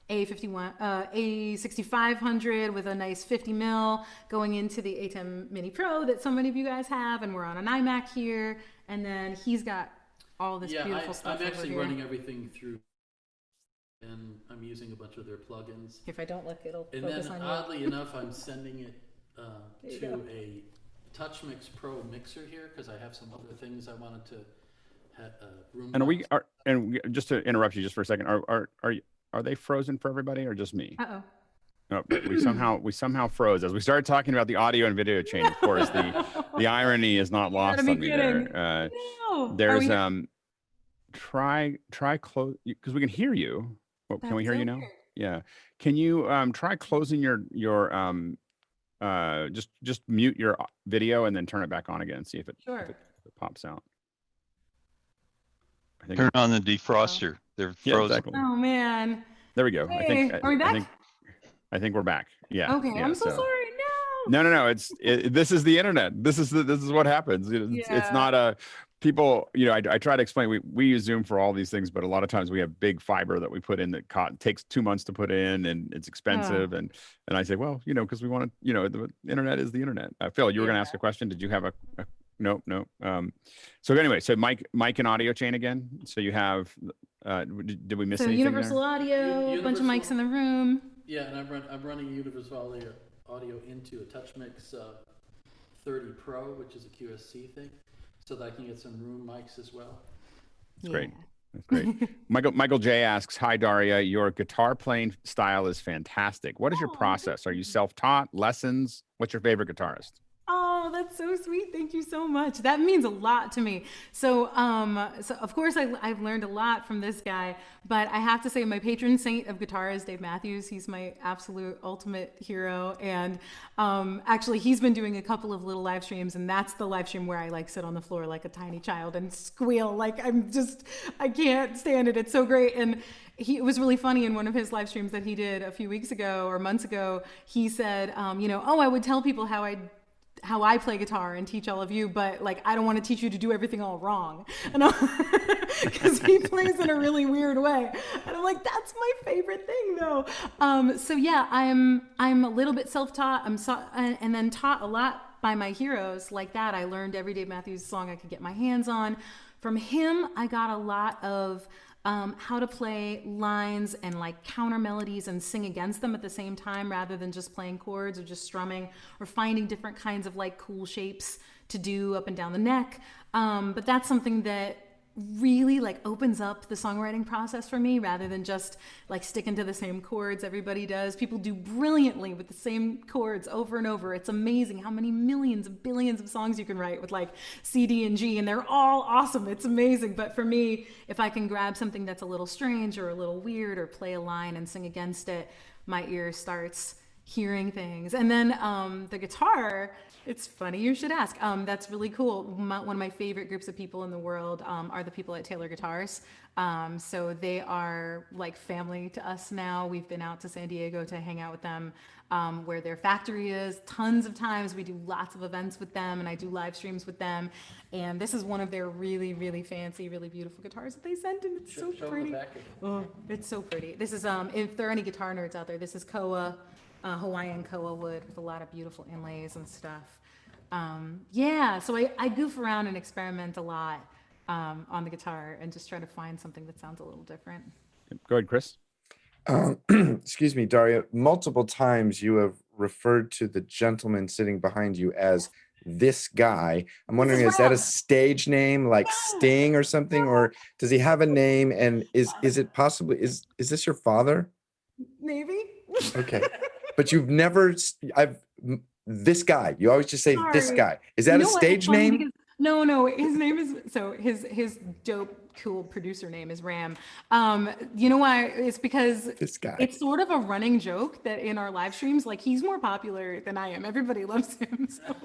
A6500 with a nice 50 mil going into the ATEM Mini Pro that so many of you guys have, and we're on an iMac here, and then he's got all this beautiful stuff. I'm actually running everything through, and I'm using a bunch of their plugins. If I don't look, it'll and focus then on oddly enough, I'm sending it to a TouchMix Pro mixer here because I have some other things I wanted to have room. And just to interrupt you just for a second, are they frozen for everybody or just me? Uh-oh. No, we somehow froze as we started talking about the audio and video chain. Of course, the irony is not lost on me there. No. There's try close because we can hear you. Oh, can we hear you now? Yeah. Can you try closing your just mute your video and then turn it back on again and see if it pops out. I think turn on the defroster. They're frozen. Yeah, exactly. Oh man. There we go. Hey, are we back? I think we're back. Yeah. Okay. Yeah, I'm so sorry. No. This is the internet. This is what happens. It's not a people. I try to explain. We use Zoom for all these things, but a lot of times we have big fiber that we put in that takes 2 months to put in, and it's expensive. And I say, well, because we want to. The internet is the internet. Phil, you were going to ask a question. Did you have a no? So anyway, so mic and audio chain again. So you have. Did we miss anything universal there? audio, a bunch of mics in the room. Yeah, and I'm running universal audio into a TouchMix 30 Pro, which is a QSC thing, so that I can get some room mics as well. That's great. That's great. Michael J asks, "Hi Daria, your guitar playing style is fantastic. What is your process? Are you self-taught? Lessons? What's your favorite guitarist?" Oh, that's so sweet. Thank you so much. That means a lot to me. So of course I've learned a lot from this guy, but I have to say my patron saint of guitar is Dave Matthews. He's my absolute ultimate hero. And actually he's been doing a couple of little live streams, and that's the live stream where I sit on the floor like a tiny child and squeal. I can't stand it. It's so great. And it was really funny in one of his live streams that he did a few weeks ago or months ago. He said, I would tell people how I play guitar and teach all of you, but I don't want to teach you to do everything all wrong. And because he plays in a really weird way. And I'm like, that's my favorite thing though. So yeah, I'm a little bit self-taught. And then taught a lot by my heroes like that. I learned every Dave Matthews song I could get my hands on. From him, I got a lot of how to play lines and counter melodies and sing against them at the same time rather than just playing chords or just strumming or finding different kinds of cool shapes to do up and down the neck. But that's something that really opens up the songwriting process for me rather than just sticking to the same chords everybody does. People do brilliantly with the same chords over and over. It's amazing how many millions of billions of songs you can write with C, D, and G, and they're all awesome. It's amazing. But for me, if I can grab something that's a little strange or a little weird or play a line and sing against it, my ear starts hearing things. And then the guitar, it's funny you should ask. That's really cool. One of my favorite groups of people in the world are the people at Taylor Guitars. So they are family to us now. We've been out to San Diego to hang out with them where their factory is tons of times. We do lots of events with them, and I do live streams with them. And this is one of their really, really fancy, really beautiful guitars that they sent, and it's so pretty. Oh, it's so pretty. This is, if there are any guitar nerds out there, this is Koa. Hawaiian koa wood with a lot of beautiful inlays and stuff. So I goof around and experiment a lot on the guitar and just try to find something that sounds a little different. Go ahead, Chris. Excuse me, Daria. Multiple times you have referred to the gentleman sitting behind you as this guy. I'm wondering, is that a stage name like Sting or something, or does he have a name? And is it possibly, is this your father? Maybe. Okay. But you've never, this guy, you always just say this guy. Is that a stage name? No, his name is, his dope, cool producer name is Ram. You know why? It's because this guy. It's sort of a running joke that in our live streams, he's more popular than I am. Everybody loves him. So.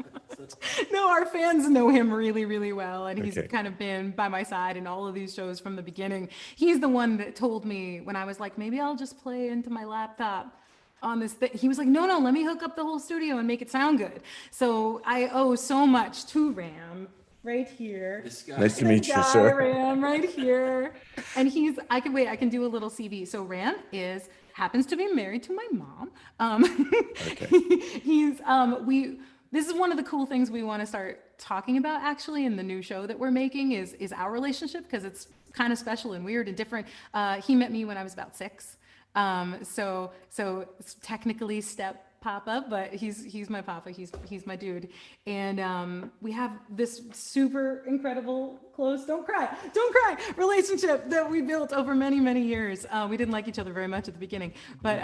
No, our fans know him really, really well. And he's kind of been by my side in all of these shows from the beginning. He's the one that told me when I was like, maybe I'll just play into my laptop on this thing. He was like, no, let me hook up the whole studio and make it sound good. So I owe so much to Ram right here. Nice to meet you, sir. Ram right here. And I can do a little CV. So Ram happens to be married to my mom. This is one of the cool things we want to start talking about actually in the new show that we're making is our relationship, because it's kind of special and weird and different. He met me when I was about 6. So technically step Papa, but he's my Papa. He's my dude. And we have this super incredible close, don't cry, relationship that we built over many, many years. We didn't like each other very much at the beginning, but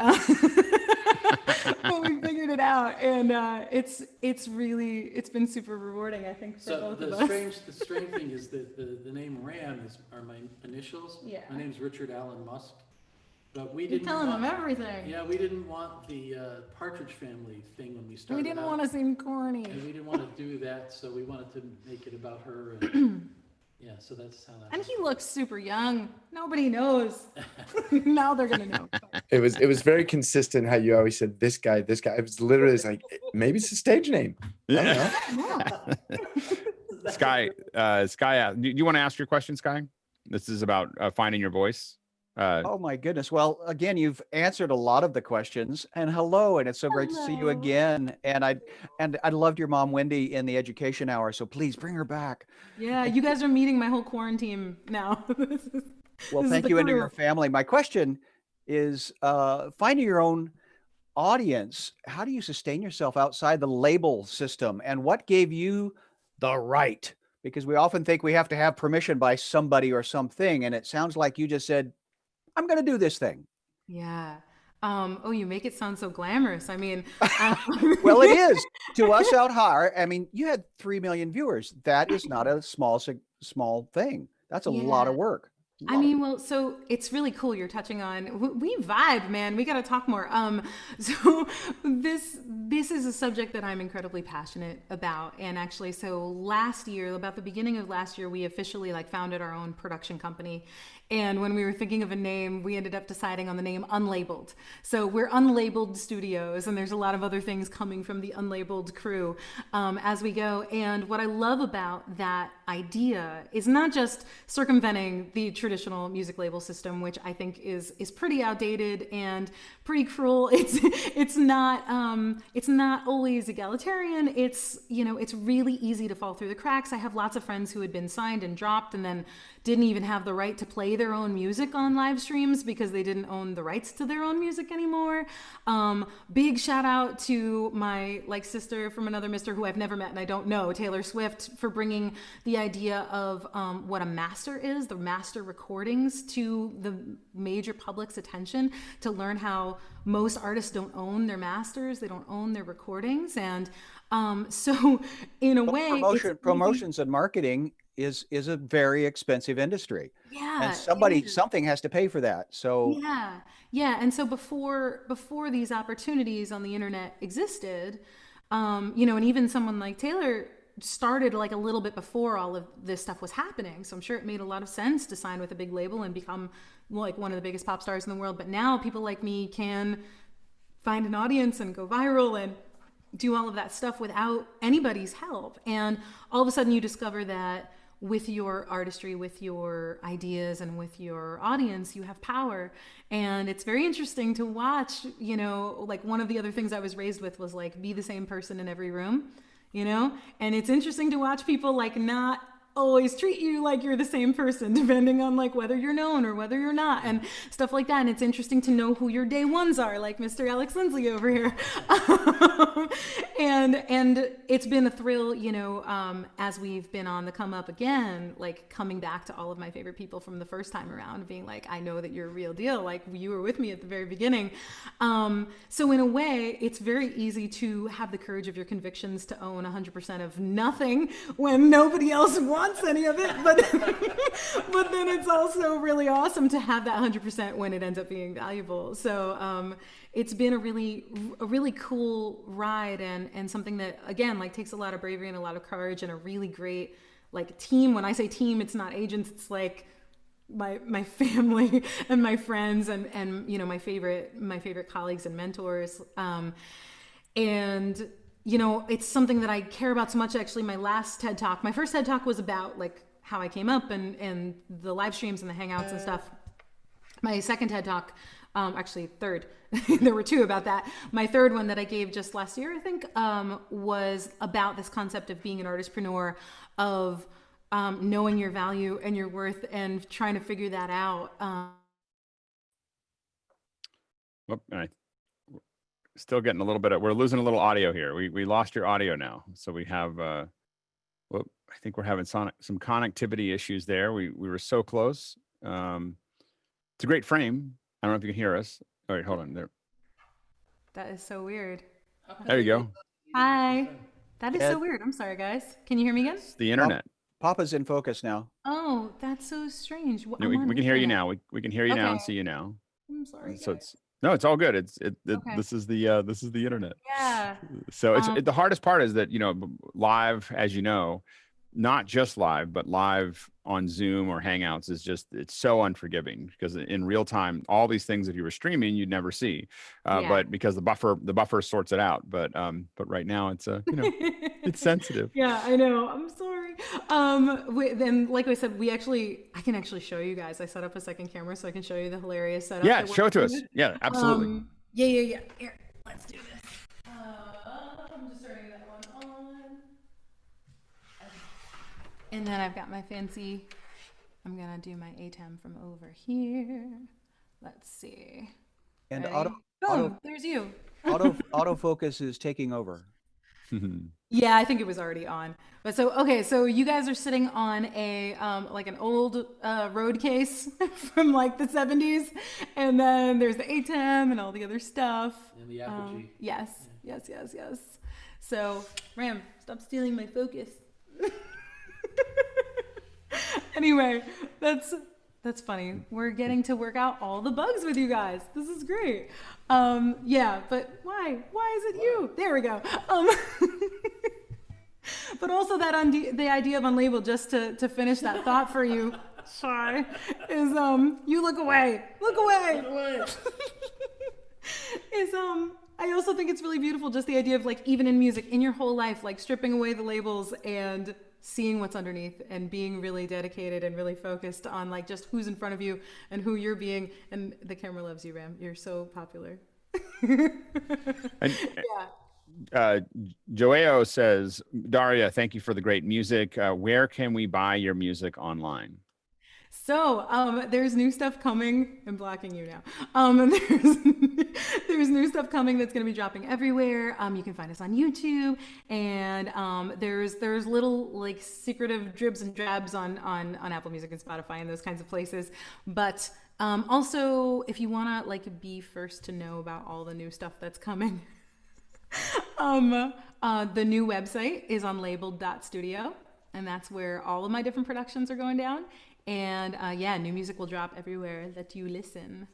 but we figured it out, and it's been super rewarding, I think, for both of us. The strange thing is that the name Ram are my initials. Yeah. My name's Richard Allen Musk. But we You're didn't telling want, them everything. Yeah, we didn't want the Partridge Family thing when we started. We didn't want to seem corny. And we didn't want to do that, so we wanted to make it about her. And, yeah, so that's how that. And he looks super young. Nobody knows. Now they're gonna know. It was very consistent how you always said this guy. It was literally like maybe it's a stage name. Yeah. Sky, do you want to ask your question, Sky? This is about finding your voice. Oh my goodness. Well, again, you've answered a lot of the questions, and hello, and it's so great to see you again. And I loved your mom, Wendy, in the education hour. So please bring her back. Yeah, you guys are meeting my whole quarantine now. Well, thank you and to your family. My question is finding your own audience. How do you sustain yourself outside the label system? And what gave you the right? Because we often think we have to have permission by somebody or something. And it sounds like you just said, I'm going to do this thing. Yeah. Oh, you make it sound so glamorous. I mean, well, it is to us out here. I mean, you had 3 million viewers. That is not a small thing. That's a lot of work. I mean, well, so it's really cool you're touching on. We vibe, man. We got to talk more. So this is a subject that I'm incredibly passionate about. And actually, so last year, about the beginning of last year, we officially founded our own production company. And when we were thinking of a name, we ended up deciding on the name Unlabeled. So we're Unlabeled Studios, and there's a lot of other things coming from the Unlabeled crew as we go. And what I love about that idea is not just circumventing the traditional music label system, which I think is pretty outdated and pretty cruel. It's not always egalitarian. It's really easy to fall through the cracks. I have lots of friends who had been signed and dropped and then didn't even have the right to play their own music on live streams because they didn't own the rights to their own music anymore. Big shout out to my sister from another mister who I've never met and I don't know, Taylor Swift, for bringing the idea of what a master is, the master recordings, to the major public's attention, to learn how most artists don't own their masters, they don't own their recordings. And so in a way, promotions and marketing is a very expensive industry. Yeah. And something has to pay for that. So yeah. And so before these opportunities on the internet existed, and even someone like Taylor started a little bit before all of this stuff was happening. So I'm sure it made a lot of sense to sign with a big label and become one of the biggest pop stars in the world. But now people like me can find an audience and go viral and do all of that stuff without anybody's help. And all of a sudden you discover that with your artistry, with your ideas, and with your audience, you have power. And it's very interesting to watch, one of the other things I was raised with was be the same person in every room, and it's interesting to watch people not always treat you like you're the same person, depending on whether you're known or whether you're not, and stuff like that. And it's interesting to know who your day ones are, like Mr. Alex Lindsay over here. And it's been a thrill, as we've been on the come up again, coming back to all of my favorite people from the first time around, being I know that you're a real deal, you were with me at the very beginning. So in a way, it's very easy to have the courage of your convictions to own 100% of nothing when nobody else wants any of it, but then it's also really awesome to have that 100% when it ends up being valuable. So it's been a really cool ride, and something that again takes a lot of bravery and a lot of courage and a really great team. When I say team, it's not agents, it's my family and my friends and my favorite colleagues and mentors. And it's something that I care about so much. Actually, my first TED Talk was about how I came up and the live streams and the hangouts and stuff. My second TED Talk, actually third, there were two about that. My third one that I gave just last year, I think, was about this concept of being an artistpreneur, of knowing your value and your worth and trying to figure that out. still getting a little bit of, we're losing a little audio here. We lost your audio now. So we have, well, I think we're having some connectivity issues there. We were so close. It's a great frame. I don't know if you can hear us. All right, hold on there. That is so weird. There you go. Hi. That is so weird. I'm sorry, guys. Can you hear me again? It's the internet. Papa's in focus now. Oh, that's so strange. No, we can hear you now. We can hear you now and see you now. I'm sorry. So it's all good. This is the internet. Yeah. So the hardest part is that, live, as you know, not just live, but live on Zoom or Hangouts is it's so unforgiving, because in real time, all these things, if you were streaming, you'd never see, but because the buffer sorts it out. But right now it's it's sensitive. Yeah, I know. I'm sorry. Then, like I said, I can actually show you guys. I set up a second camera so I can show you the hilarious setup. Yeah, show it to us. Yeah, absolutely. Yeah. Here, let's do this. I'm just turning that one on. And then I've got my fancy, I'm going to do my ATEM from over here. Let's see. And there's you. autofocus is taking over. Yeah, I think it was already on. But so you guys are sitting on a like an old road case from like the 70s, and then there's the ATEM and all the other stuff. And the apogee. Yes. So Ram, stop stealing my focus. Anyway, that's funny. We're getting to work out all the bugs with you guys. This is great. Yeah, but why? Why is it you? There we go. But also the idea of unlabeled, just to finish that thought for you, sorry, is you look away. Is I also think it's really beautiful, just the idea of like, even in music, in your whole life, like stripping away the labels and seeing what's underneath and being really dedicated and really focused on like just who's in front of you and who you're being. And the camera loves you, Ram. You're so popular. Joao says, Daria, thank you for the great music. Where can we buy your music online? So there's new stuff coming. I'm blocking you now. There's new stuff coming that's going to be dropping everywhere. You can find us on YouTube, and there's little like secretive dribs and drabs on Apple Music and Spotify and those kinds of places. But also, if you want to like be first to know about all the new stuff that's coming, the new website is on labeled.studio, and that's where all of my different productions are going down. And new music will drop everywhere that you listen.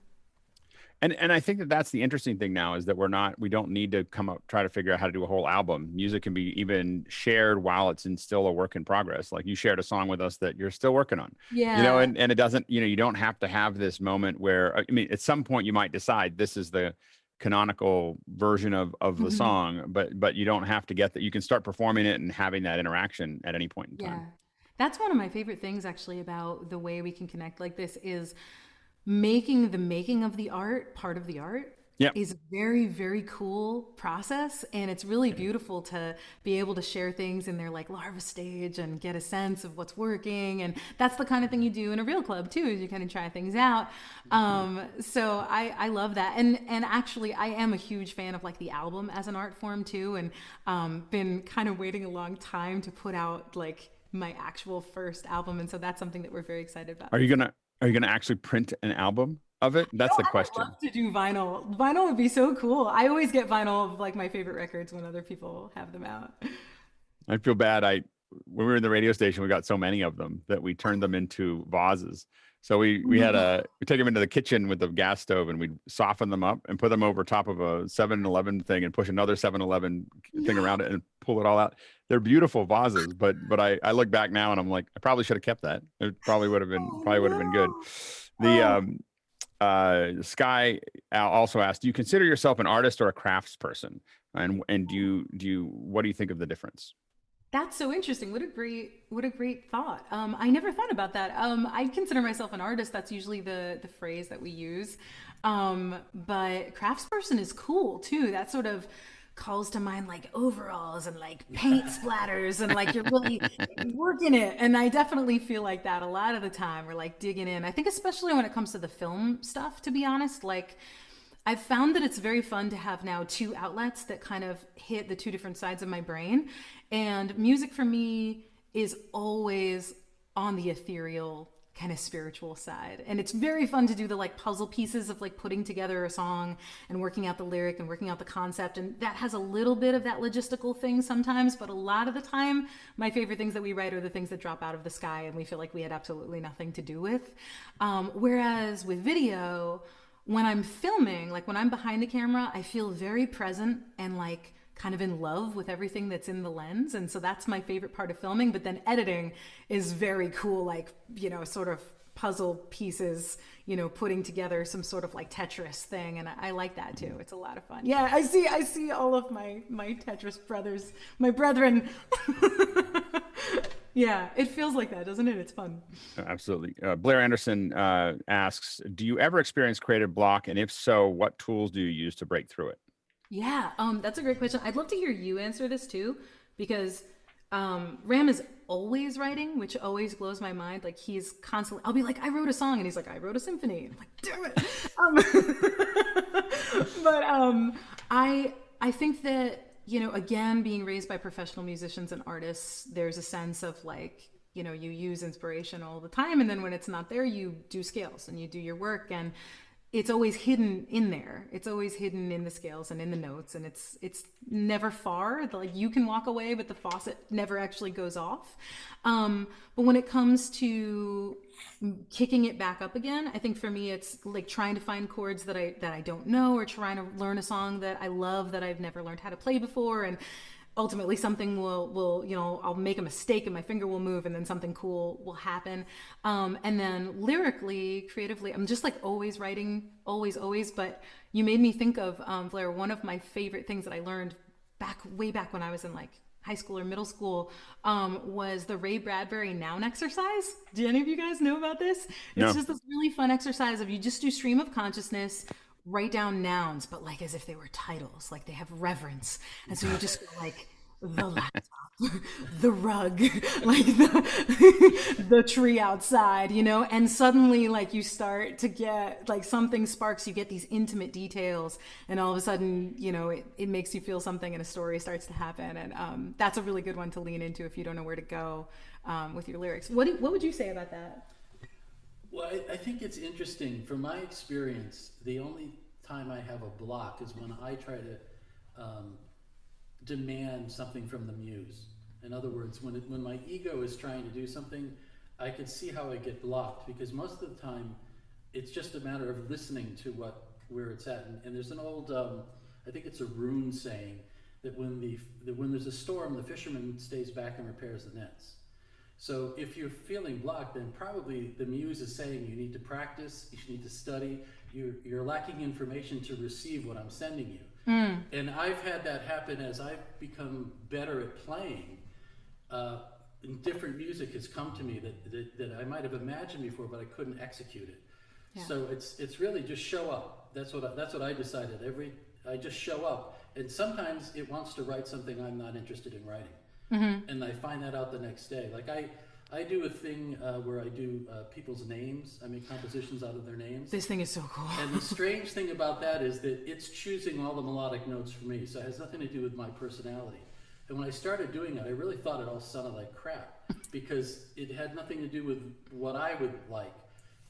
And I think that's the interesting thing now, is that we don't need to try to figure out how to do a whole album. Music can be even shared while it's still a work in progress. Like you shared a song with us that you're still working on. Yeah. And it doesn't, you don't have to have this moment where, at some point you might decide this is the canonical version of the song, but you don't have to get that. You can start performing it and having that interaction at any point in time. Yeah. That's one of my favorite things actually about the way we can connect like this, is making the making of the art part of the art. Is a very, very cool process. And it's really beautiful to be able to share things in their like larva stage and get a sense of what's working. And that's the kind of thing you do in a real club too, is you kind of try things out. So I love that. And actually I am a huge fan of like the album as an art form too. And been kind of waiting a long time to put out like my actual first album. And so that's something that we're very excited about. Are you gonna actually print an album of it? That's the question. I'd love to do vinyl. Vinyl would be so cool. I always get vinyl of like my favorite records when other people have them out. I feel bad. When we were in the radio station, we got so many of them that we turned them into vases. So we take them into the kitchen with the gas stove, and we'd soften them up and put them over top of a 7-Eleven thing and push another 7-Eleven thing around it and pull it all out. They're beautiful vases, but I look back now and I'm like, I probably should have kept that. It probably would have been good. The Sky also asked, do you consider yourself an artist or a craftsperson? And what do you think of the difference? That's so interesting. What a great thought. I never thought about that. I consider myself an artist. That's usually the phrase that we use. But craftsperson is cool too. That sort of calls to mind like overalls and like paint splatters and like you're really working it. And I definitely feel like that a lot of the time. We're like digging in. I think especially when it comes to the film stuff, to be honest, like I've found that it's very fun to have now two outlets that kind of hit the two different sides of my brain. And music for me is always on the ethereal kind of spiritual side. And it's very fun to do the like puzzle pieces of like putting together a song and working out the lyric and working out the concept. And that has a little bit of that logistical thing sometimes, but a lot of the time, my favorite things that we write are the things that drop out of the sky and we feel like we had absolutely nothing to do with. Whereas with video, when I'm filming, like when I'm behind the camera, I feel very present and like kind of in love with everything that's in the lens. And so that's my favorite part of filming. But then editing is very cool, like, you know, sort of puzzle pieces, you know, putting together some sort of like Tetris thing. And I like that too. It's a lot of fun. Yeah, I see all of my Tetris brothers, my brethren. Yeah, it feels like that, doesn't it? It's fun. Absolutely. Blair Anderson asks, do you ever experience creative block? And if so, what tools do you use to break through it? Yeah, that's a great question. I'd love to hear you answer this too, because Ram is always writing, which always blows my mind. Like he's constantly, I'll be like, I wrote a song, and he's like, I wrote a symphony. I'm like, damn it. But I think that, you know, again, being raised by professional musicians and artists, there's a sense of like, you know, you use inspiration all the time, and then when it's not there, you do scales and you do your work, and it's always hidden in there. It's always hidden in the scales and in the notes, and it's never far. Like you can walk away, but the faucet never actually goes off. But when it comes to kicking it back up again, I think for me it's like trying to find chords that I don't know, or trying to learn a song that I love that I've never learned how to play before, and ultimately something will, you know, I'll make a mistake and my finger will move and then something cool will happen. And then lyrically, creatively, I'm just like always writing, always. But you made me think of, Blair, one of my favorite things that I learned way back when I was in like high school or middle school, was the Ray Bradbury noun exercise. Do any of you guys know about this? No. It's just this really fun exercise of you just do stream of consciousness, write down nouns, but like as if they were titles, like they have reverence. And so you just go like the laptop, the rug, like the tree outside, you know, and suddenly like you start to get like something sparks, you get these intimate details, and all of a sudden, you know, it makes you feel something and a story starts to happen. And that's a really good one to lean into if you don't know where to go with your lyrics. What would you say about that? Well, I think it's interesting. From my experience, the only time I have a block is when I try to demand something from the muse. In other words, when my ego is trying to do something, I could see how I get blocked, because most of the time it's just a matter of listening to where it's at. And there's an old, I think it's a rune saying that when there's a storm, the fisherman stays back and repairs the nets. So if you're feeling blocked, then probably the muse is saying you need to practice, you need to study, you're lacking information to receive what I'm sending you. And I've had that happen as I've become better at playing. And different music has come to me that I might have imagined before, but I couldn't execute it. Yeah. So it's really just show up. That's what I decided. I just show up, and sometimes it wants to write something I'm not interested in writing. Mm-hmm. And I find that out the next day. Like I do a thing where I do people's names. I make compositions out of their names. This thing is so cool. And the strange thing about that is that it's choosing all the melodic notes for me. So it has nothing to do with my personality. And when I started doing it, I really thought it all sounded like crap, because it had nothing to do with what I would like.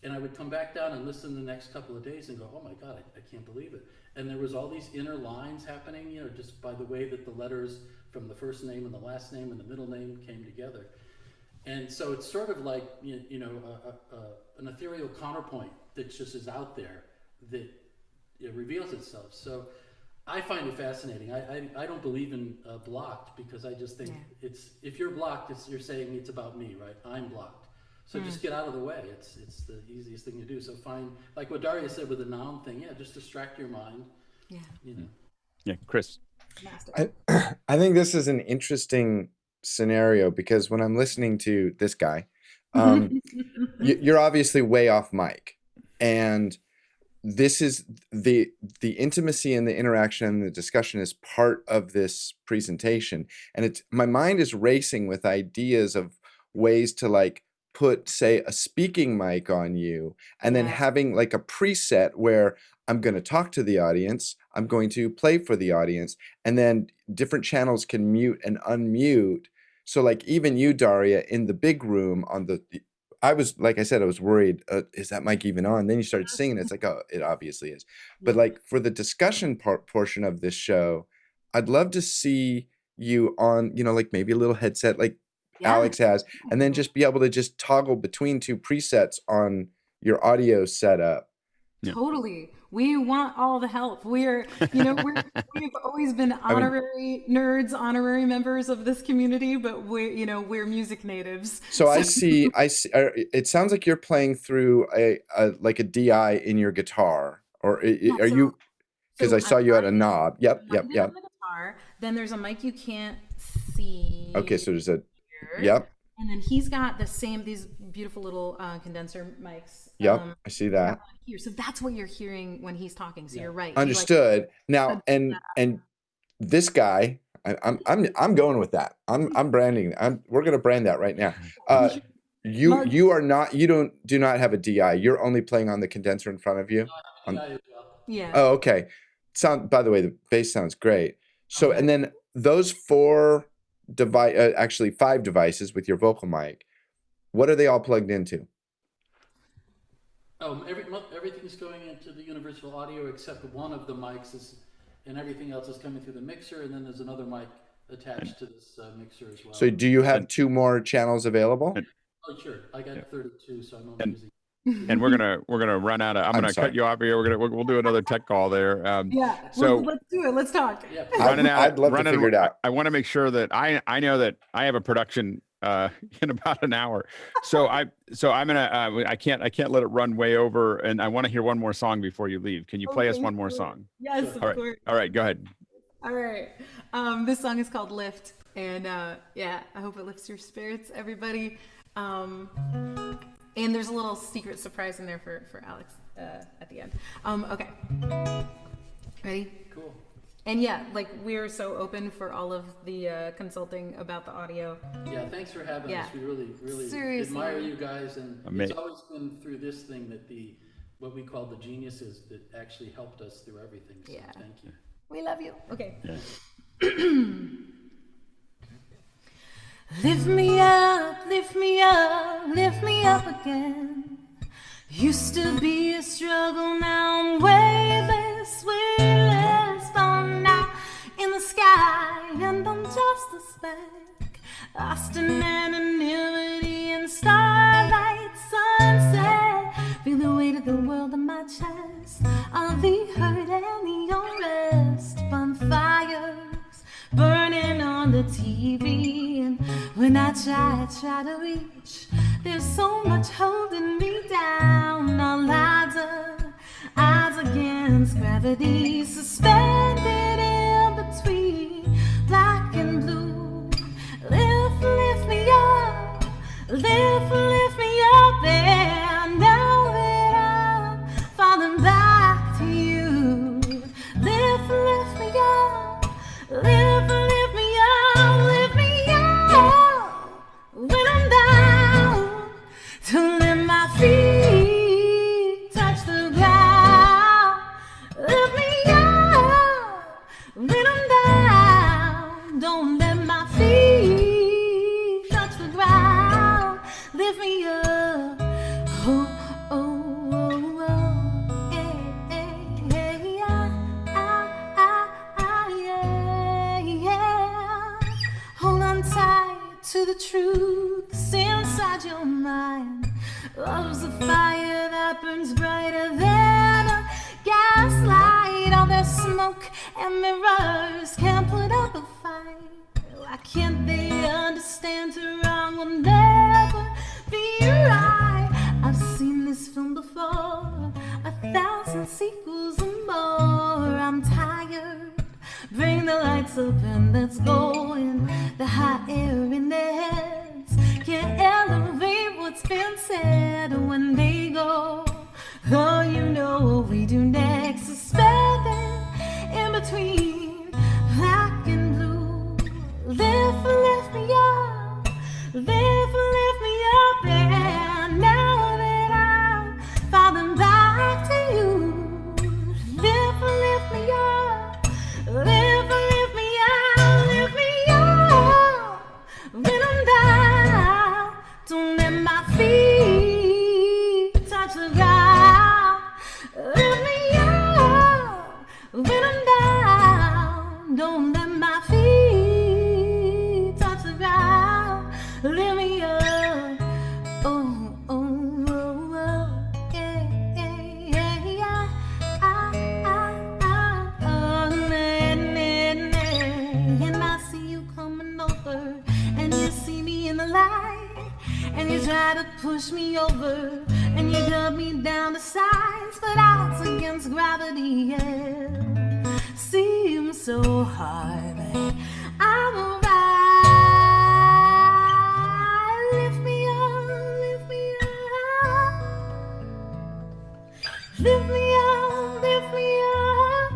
And I would come back down and listen the next couple of days and go, oh my God, I can't believe it. And there was all these inner lines happening, you know, just by the way that the letters from the first name and the last name and the middle name came together. And so it's sort of like, you know, an ethereal counterpoint that just is out there that it reveals itself. So I find it fascinating. I don't believe in blocked, because I just think if you're blocked, you're saying it's about me, right? I'm blocked. So just get out of the way. It's the easiest thing to do. So find, like what Daria said with the noun thing, just distract your mind. Yeah. You know. Yeah, Chris. I think this is an interesting scenario, because when I'm listening to this guy, you're obviously way off mic, and this is the intimacy and the interaction and the discussion is part of this presentation, and my mind is racing with ideas of ways to like put, say, a speaking mic on you, and then having like a preset where I'm going to talk to the audience, I'm going to play for the audience, and then different channels can mute and unmute. So like even you, Daria, in the big room on the, I was, like I said, I was worried, is that mic even on? Then you started singing, it's like, oh, it obviously is. But like for the discussion portion of this show, I'd love to see you on, you know, like maybe a little headset like Alex has, and then just be able to just toggle between two presets on your audio setup. Totally. We want all the help. We're, you know, we've always been honorary nerds, honorary members of this community, but we're music natives. So I see, it sounds like you're playing through like a DI in your guitar, or are you, because I saw you at a knob. Yep. The guitar, then there's a mic you can't see. Okay, so there's a, here. And then he's got these beautiful little condenser mics. Yep, I see that. Here. So that's what you're hearing when he's talking. So you're right. Understood. Now, and this guy, I'm going with that. I'm branding. We're gonna brand that right now. You do not have a DI. You're only playing on the condenser in front of you. Yeah. Oh, okay. By the way, the bass sounds great. So, and then those actually 5 devices with your vocal mic, what are they all plugged into? Everything's going into the universal audio except one of the mics and everything else is coming through the mixer, and then there's another mic attached to this mixer as well. So do you have 2 more channels available? Oh, sure. I got 32, so I'm only using. And we're gonna run out of. I'm gonna cut you off here. We'll do another tech call there. So let's do it. Let's talk. Yeah. I'd love to figure it out. I want to make sure that I know that I have a production in about an hour. So I'm gonna I can't let it run way over, and I want to hear one more song before you leave. Can you play us one more song? Yes, of course. All right, go ahead. All right. This song is called Lift, and I hope it lifts your spirits, everybody. And there's a little secret surprise in there for Alex at the end. Okay. Ready? Cool. And we're so open for all of the consulting about the audio. Yeah, thanks for having us. We really Seriously admire you guys, and it's always been through this thing that what we call the geniuses that actually helped us through everything. So thank you. We love you. Okay. Yeah. Lift me up, lift me up, lift me up again. Used to be a struggle, now I'm weightless, weightless, falling out in the sky, and I'm just a speck, lost in anonymity and starlight sunset. Feel the weight of the world on my chest, all the hurt and the unrest, bonfires burning on the TV, and when I try to reach, there's so much holding me down. All odds against gravity, suspended in between black and blue. Lift me up, lift me up there. Now that I'm falling back to you, lift me up, lift me up, lift me up. When I'm down, to let my feet touch the ground. Lift me up. When I'm down, don't let my feet touch the ground. Lift me up. Oh, oh, oh, oh. Yeah, yeah. Hold on tight to the truth that's inside your mind. Love's a fire that burns brighter than a gaslight. All their smoke and mirrors can't put up a fight. Why can't they understand the wrong will never be right? I've seen this film before, 1,000 sequels and more. I'm tired. Bring the lights up and let's go in. The hot air in their heads can't elevate what's been said when they go. Oh, you know what we do next. Suspended in between black and blue. Lift me up, lift me up there. when I'm down. Don't let my feet touch the ground. Lift me up when I'm down. Don't let my feet touch the ground. Lift me up. Oh, oh, oh, oh, yeah, yeah, yeah, yeah. And I see you coming over, and you see me in the light, and you try to push me over, and you cut me down to size, but odds against gravity, yeah, seems so hard, but I'm alright. Lift me up, lift me up, lift me up, lift me up.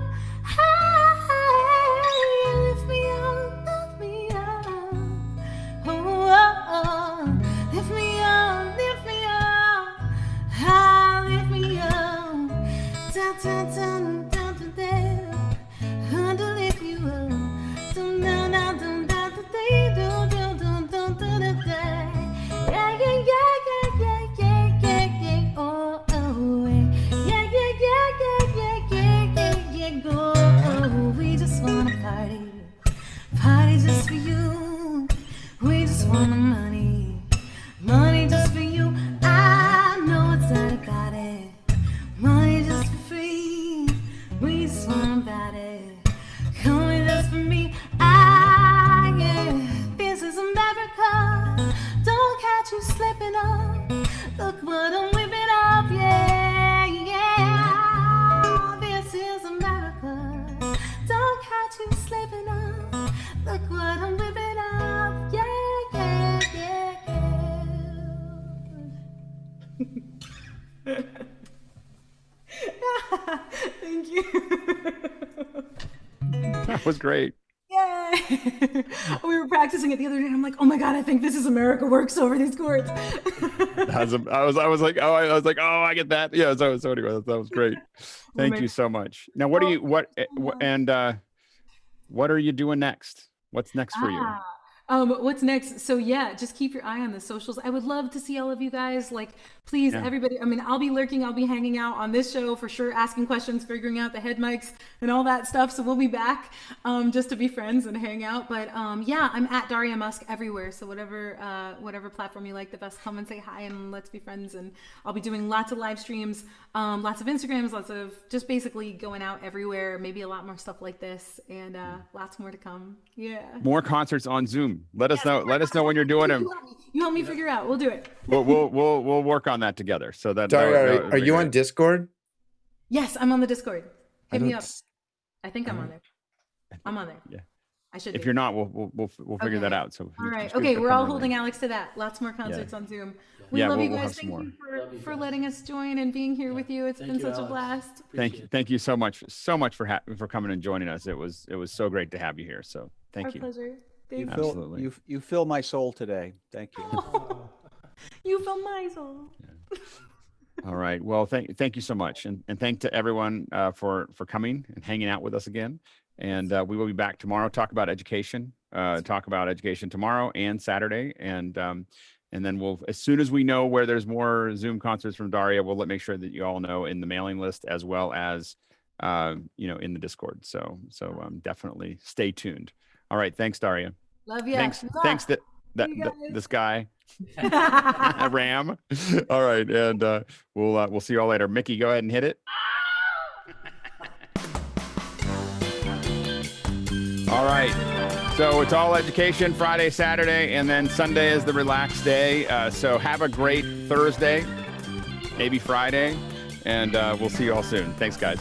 Hey, lift me up, lift me up. Oh, oh, oh. Lift me up, lift me up. Ah, lift me up. Down, down, down, down, down, down. To lift you up. Down, down, down, down, down, down, down, down, down, down, down, down. Yeah, yeah, yeah, yeah, yeah, yeah, yeah. Oh, oh, yeah, yeah, yeah, yeah, yeah, yeah, yeah, go. Oh, we just wanna party, party just for you. We just want the money, money just for you. I know it's not about it, money just for free. We just want about it, coming just for me. Ah, yeah, this is America. Don't catch you slipping up. Look what I'm whipping up, yeah, yeah. This is America. Don't catch you slipping up. Look what I'm whipping up, yeah, yeah, yeah, yeah. Thank you. That was great. Yay! We were practicing it the other day. And I'm like, oh my god, I think "This Is America" works over these chords. I was like, oh, I get that. Yeah. So anyway, that was great. Thank you so much. Now, what are you doing next? What's next for you? What's next? So yeah, just keep your eye on the socials. I would love to see all of you guys. Like, please, everybody. I mean, I'll be lurking. I'll be hanging out on this show for sure, asking questions, figuring out the head mics and all that stuff. So we'll be back just to be friends and hang out. But yeah, I'm at Daria Musk everywhere. So whatever platform you like the best, come and say hi and let's be friends. And I'll be doing lots of live streams, lots of Instagrams, lots of just basically going out everywhere. Maybe a lot more stuff like this, and lots more to come. Yeah. More concerts on Zoom. Let us know. Let us know when you're doing them. You help me figure out. We'll do it. We'll work on that together. So that Daria, are you on Discord? Yes, I'm on the Discord. Hit me up. I think I'm on there. I'm on there. Yeah. I should. If you're not, we'll figure that out. So all right. Okay, we're all holding Alex to that. Lots more concerts on Zoom. We love you guys. Thank you for letting us join and being here with you. It's been such a blast. Thank you so much for coming and joining us. It was so great to have you here. So thank you. Our pleasure. Absolutely. You fill my soul today. Thank you. You fill my soul. Yeah. All right. Well, thank you so much, and thank to everyone for coming and hanging out with us again. And we will be back tomorrow. Talk about education. Talk about education tomorrow and Saturday, and then we'll, as soon as we know where there's more Zoom concerts from Daria, we'll make sure that you all know in the mailing list as well as in the Discord. So definitely stay tuned. All right. Thanks, Daria. Love you. Thanks this guy, Ram. All right. And we'll see you all later. Mickey, go ahead and hit it. All right. So it's all education Friday, Saturday, and then Sunday is the relaxed day. So have a great Thursday, maybe Friday, and we'll see you all soon. Thanks, guys.